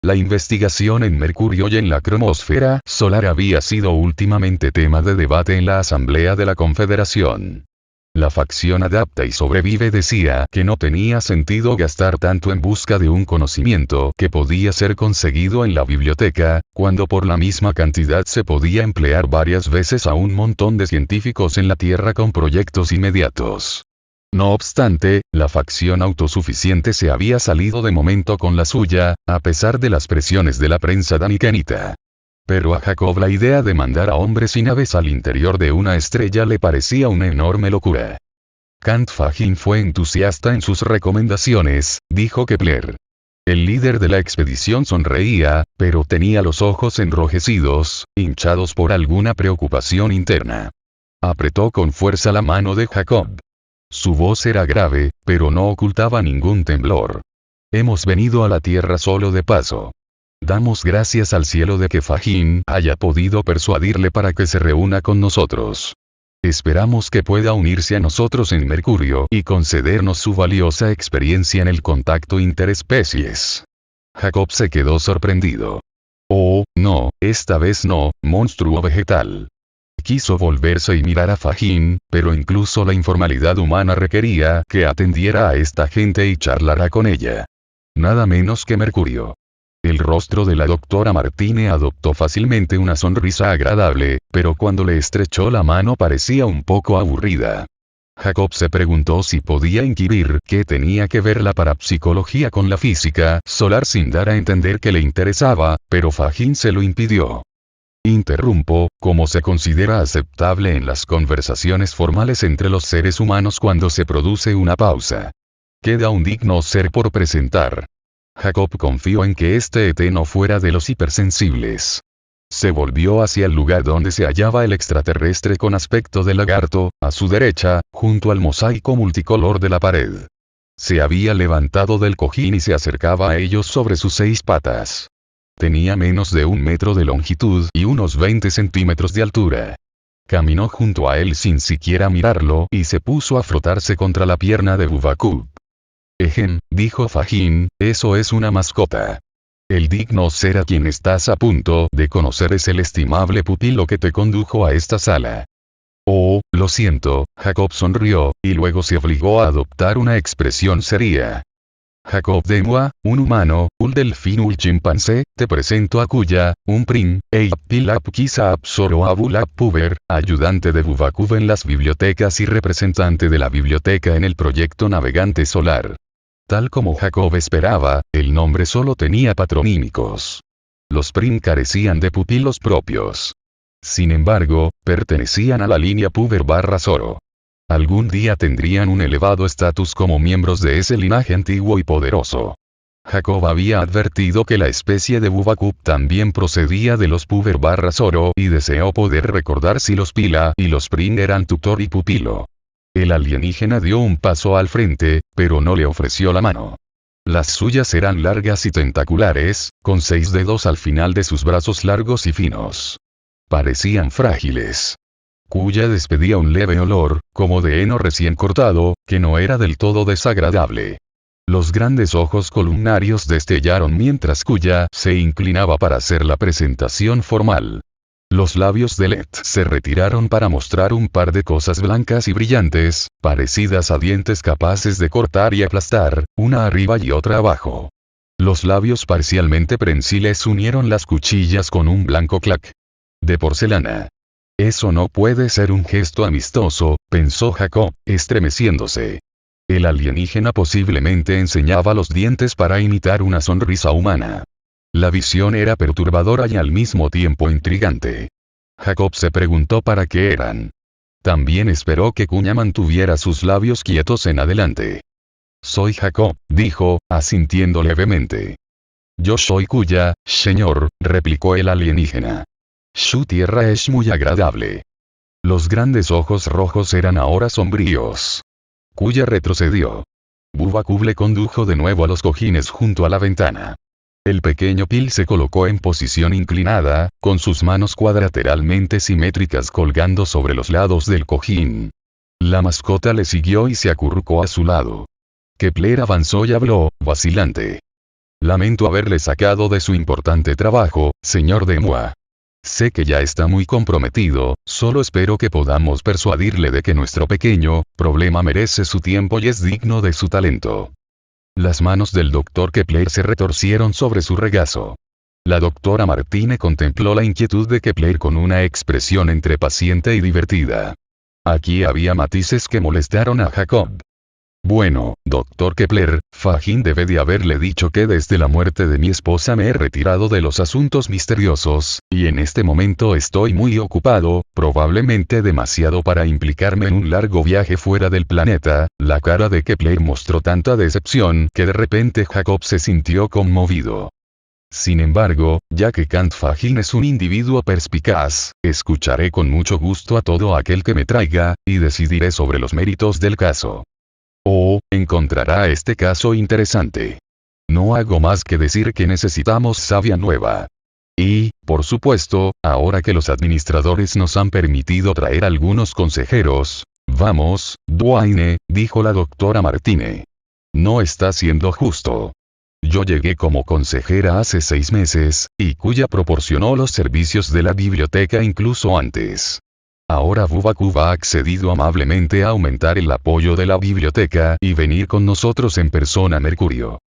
La investigación en Mercurio y en la cromosfera solar había sido últimamente tema de debate en la Asamblea de la Confederación. La facción Adapta y Sobrevive decía que no tenía sentido gastar tanto en busca de un conocimiento que podía ser conseguido en la biblioteca, cuando por la misma cantidad se podía emplear varias veces a un montón de científicos en la Tierra con proyectos inmediatos. No obstante, la facción autosuficiente se había salido de momento con la suya, a pesar de las presiones de la prensa danicanita. Pero a Jacob la idea de mandar a hombres y naves al interior de una estrella le parecía una enorme locura. Kant Fajin fue entusiasta en sus recomendaciones, dijo Kepler. El líder de la expedición sonreía, pero tenía los ojos enrojecidos, hinchados por alguna preocupación interna. Apretó con fuerza la mano de Jacob. Su voz era grave, pero no ocultaba ningún temblor. Hemos venido a la Tierra solo de paso. Damos gracias al cielo de que Fajin haya podido persuadirle para que se reúna con nosotros. Esperamos que pueda unirse a nosotros en Mercurio y concedernos su valiosa experiencia en el contacto interespecies. Jacob se quedó sorprendido. Oh, no, esta vez no, monstruo vegetal. Quiso volverse y mirar a Fajin, pero incluso la informalidad humana requería que atendiera a esta gente y charlara con ella. Nada menos que Mercurio. El rostro de la doctora Martine adoptó fácilmente una sonrisa agradable, pero cuando le estrechó la mano parecía un poco aburrida. Jacob se preguntó si podía inquirir qué tenía que ver la parapsicología con la física solar sin dar a entender que le interesaba, pero Fajin se lo impidió. Interrumpo, como se considera aceptable en las conversaciones formales entre los seres humanos cuando se produce una pausa. queda un digno ser por presentar. Jacob confió en que este ET no fuera de los hipersensibles. Se volvió hacia el lugar donde se hallaba el extraterrestre con aspecto de lagarto, a su derecha, junto al mosaico multicolor de la pared. Se había levantado del cojín y se acercaba a ellos sobre sus 6 patas. Tenía menos de 1 metro de longitud y unos 20 centímetros de altura. Caminó junto a él sin siquiera mirarlo y se puso a frotarse contra la pierna de Bubacub. Ejem, dijo Fajin, eso es una mascota. El digno ser a quien estás a punto de conocer es el estimable pupilo que te condujo a esta sala. Oh, lo siento, Jacob sonrió, y luego se obligó a adoptar una expresión seria. Jacob de Mua, un humano, un delfín, un chimpancé, te presento a Kuya, un prin, Eipilap Kisap Zoroabulap Puber, ayudante de Bubacub en las bibliotecas y representante de la biblioteca en el proyecto Navegante Solar. Tal como Jacob esperaba, el nombre solo tenía patronímicos. Los prin carecían de pupilos propios. Sin embargo, pertenecían a la línea Puber/Zoro. Algún día tendrían un elevado estatus como miembros de ese linaje antiguo y poderoso. Jacob había advertido que la especie de Bubacub también procedía de los Puber/Zoro y deseó poder recordar si los Pila y los Prin eran tutor y pupilo. El alienígena dio un paso al frente, pero no le ofreció la mano. Las suyas eran largas y tentaculares, con 6 dedos al final de sus brazos largos y finos. Parecían frágiles. Kuya despedía un leve olor, como de heno recién cortado, que no era del todo desagradable. Los grandes ojos columnarios destellaron mientras Kuya se inclinaba para hacer la presentación formal. Los labios de Let se retiraron para mostrar un par de cosas blancas y brillantes, parecidas a dientes capaces de cortar y aplastar, una arriba y otra abajo. Los labios parcialmente prensiles unieron las cuchillas con un blanco clac de porcelana. Eso no puede ser un gesto amistoso, pensó Jacob, estremeciéndose. El alienígena posiblemente enseñaba los dientes para imitar una sonrisa humana. La visión era perturbadora y al mismo tiempo intrigante. Jacob se preguntó para qué eran. También esperó que Kuya mantuviera sus labios quietos en adelante. Soy Jacob, dijo, asintiendo levemente. Yo soy Kuya, señor, replicó el alienígena. Su tierra es muy agradable. Los grandes ojos rojos eran ahora sombríos. Kuya retrocedió. Bubacub le condujo de nuevo a los cojines junto a la ventana. El pequeño Pil se colocó en posición inclinada, con sus manos cuadrateralmente simétricas colgando sobre los lados del cojín. La mascota le siguió y se acurrucó a su lado. Kepler avanzó y habló, vacilante. Lamento haberle sacado de su importante trabajo, señor de Mua. Sé que ya está muy comprometido, solo espero que podamos persuadirle de que nuestro pequeño problema merece su tiempo y es digno de su talento. Las manos del doctor Kepler se retorcieron sobre su regazo. La doctora Martine contempló la inquietud de Kepler con una expresión entre paciente y divertida. Aquí había matices que molestaron a Jacob. Bueno, doctor Kepler, Fajin debe de haberle dicho que desde la muerte de mi esposa me he retirado de los asuntos misteriosos, y en este momento estoy muy ocupado, probablemente demasiado para implicarme en un largo viaje fuera del planeta. La cara de Kepler mostró tanta decepción que de repente Jacob se sintió conmovido. Sin embargo, ya que Kant Fajin es un individuo perspicaz, escucharé con mucho gusto a todo aquel que me traiga, y decidiré sobre los méritos del caso. Oh, encontrará este caso interesante. No hago más que decir que necesitamos savia nueva. Y, por supuesto, ahora que los administradores nos han permitido traer algunos consejeros, vamos, Duane, dijo la doctora Martine. No está siendo justo. Yo llegué como consejera hace 6 meses, y Kuya proporcionó los servicios de la biblioteca incluso antes. Ahora Bubacub ha accedido amablemente a aumentar el apoyo de la biblioteca y venir con nosotros en persona a Mercurio.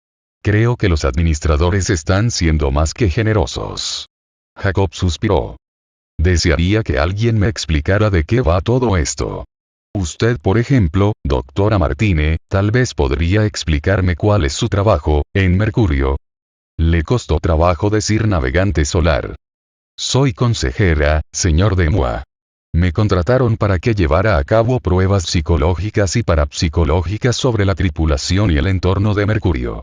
Creo que los administradores están siendo más que generosos. Jacob suspiró. Desearía que alguien me explicara de qué va todo esto. Usted, por ejemplo, doctora Martine, tal vez podría explicarme cuál es su trabajo en Mercurio. Le costó trabajo decir navegante solar. Soy consejera, señor de Mua. Me contrataron para que llevara a cabo pruebas psicológicas y parapsicológicas sobre la tripulación y el entorno de Mercurio.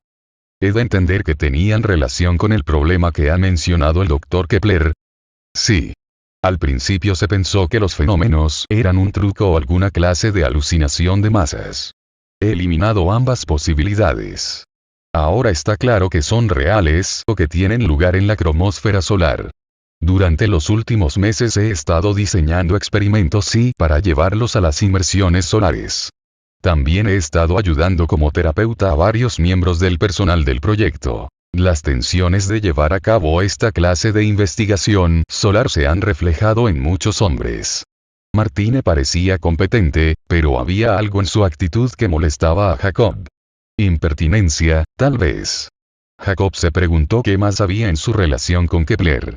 He de entender que tenían relación con el problema que ha mencionado el Dr. Kepler. Sí. Al principio se pensó que los fenómenos eran un truco o alguna clase de alucinación de masas. He eliminado ambas posibilidades. Ahora está claro que son reales o que tienen lugar en la cromosfera solar. Durante los últimos meses he estado diseñando experimentos para llevarlos a las inmersiones solares. También he estado ayudando como terapeuta a varios miembros del personal del proyecto. Las tensiones de llevar a cabo esta clase de investigación solar se han reflejado en muchos hombres. Martine parecía competente, pero había algo en su actitud que molestaba a Jacob. Impertinencia, tal vez. Jacob se preguntó qué más había en su relación con Kepler.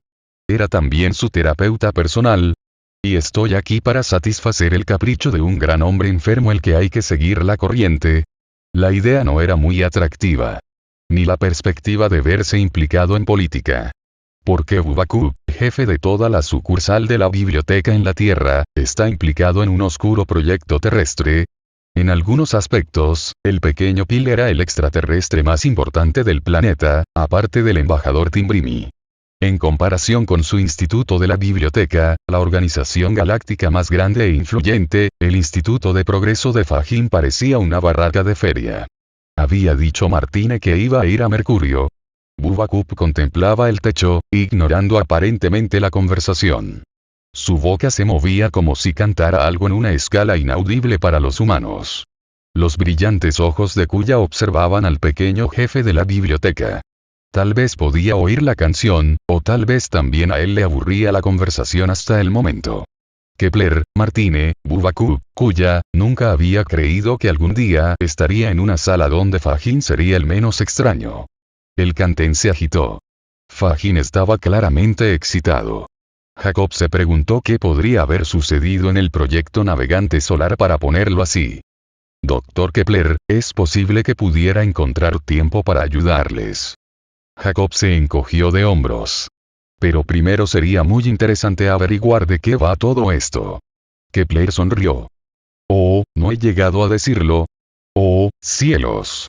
¿Era también su terapeuta personal? Y estoy aquí para satisfacer el capricho de un gran hombre enfermo el que hay que seguir la corriente. La idea no era muy atractiva. Ni la perspectiva de verse implicado en política. Porque Bubakub, jefe de toda la sucursal de la biblioteca en la Tierra, está implicado en un oscuro proyecto terrestre. En algunos aspectos, el pequeño Pil era el extraterrestre más importante del planeta, aparte del embajador Timbrimi. En comparación con su instituto de la biblioteca, la organización galáctica más grande e influyente, el Instituto de Progreso de Fajin parecía una barraca de feria. Había dicho Martine que iba a ir a Mercurio. Bubakub contemplaba el techo, ignorando aparentemente la conversación. Su boca se movía como si cantara algo en una escala inaudible para los humanos. Los brillantes ojos de Kuya observaban al pequeño jefe de la biblioteca. Tal vez podía oír la canción, o tal vez también a él le aburría la conversación hasta el momento. Kepler, Martine, Bubakub, Kuya, nunca había creído que algún día estaría en una sala donde Fajin sería el menos extraño. El cantén se agitó. Fajin estaba claramente excitado. Jacob se preguntó qué podría haber sucedido en el proyecto navegante solar para ponerlo así. Dr. Kepler, es posible que pudiera encontrar tiempo para ayudarles. Jacob se encogió de hombros. Pero primero sería muy interesante averiguar de qué va todo esto. Kepler sonrió. Oh, no he llegado a decirlo. Oh, cielos.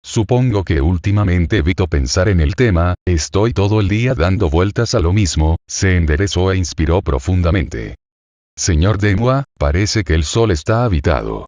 Supongo que últimamente evito pensar en el tema, estoy todo el día dando vueltas a lo mismo. Se enderezó e inspiró profundamente. Señor Demua, parece que el sol está habitado.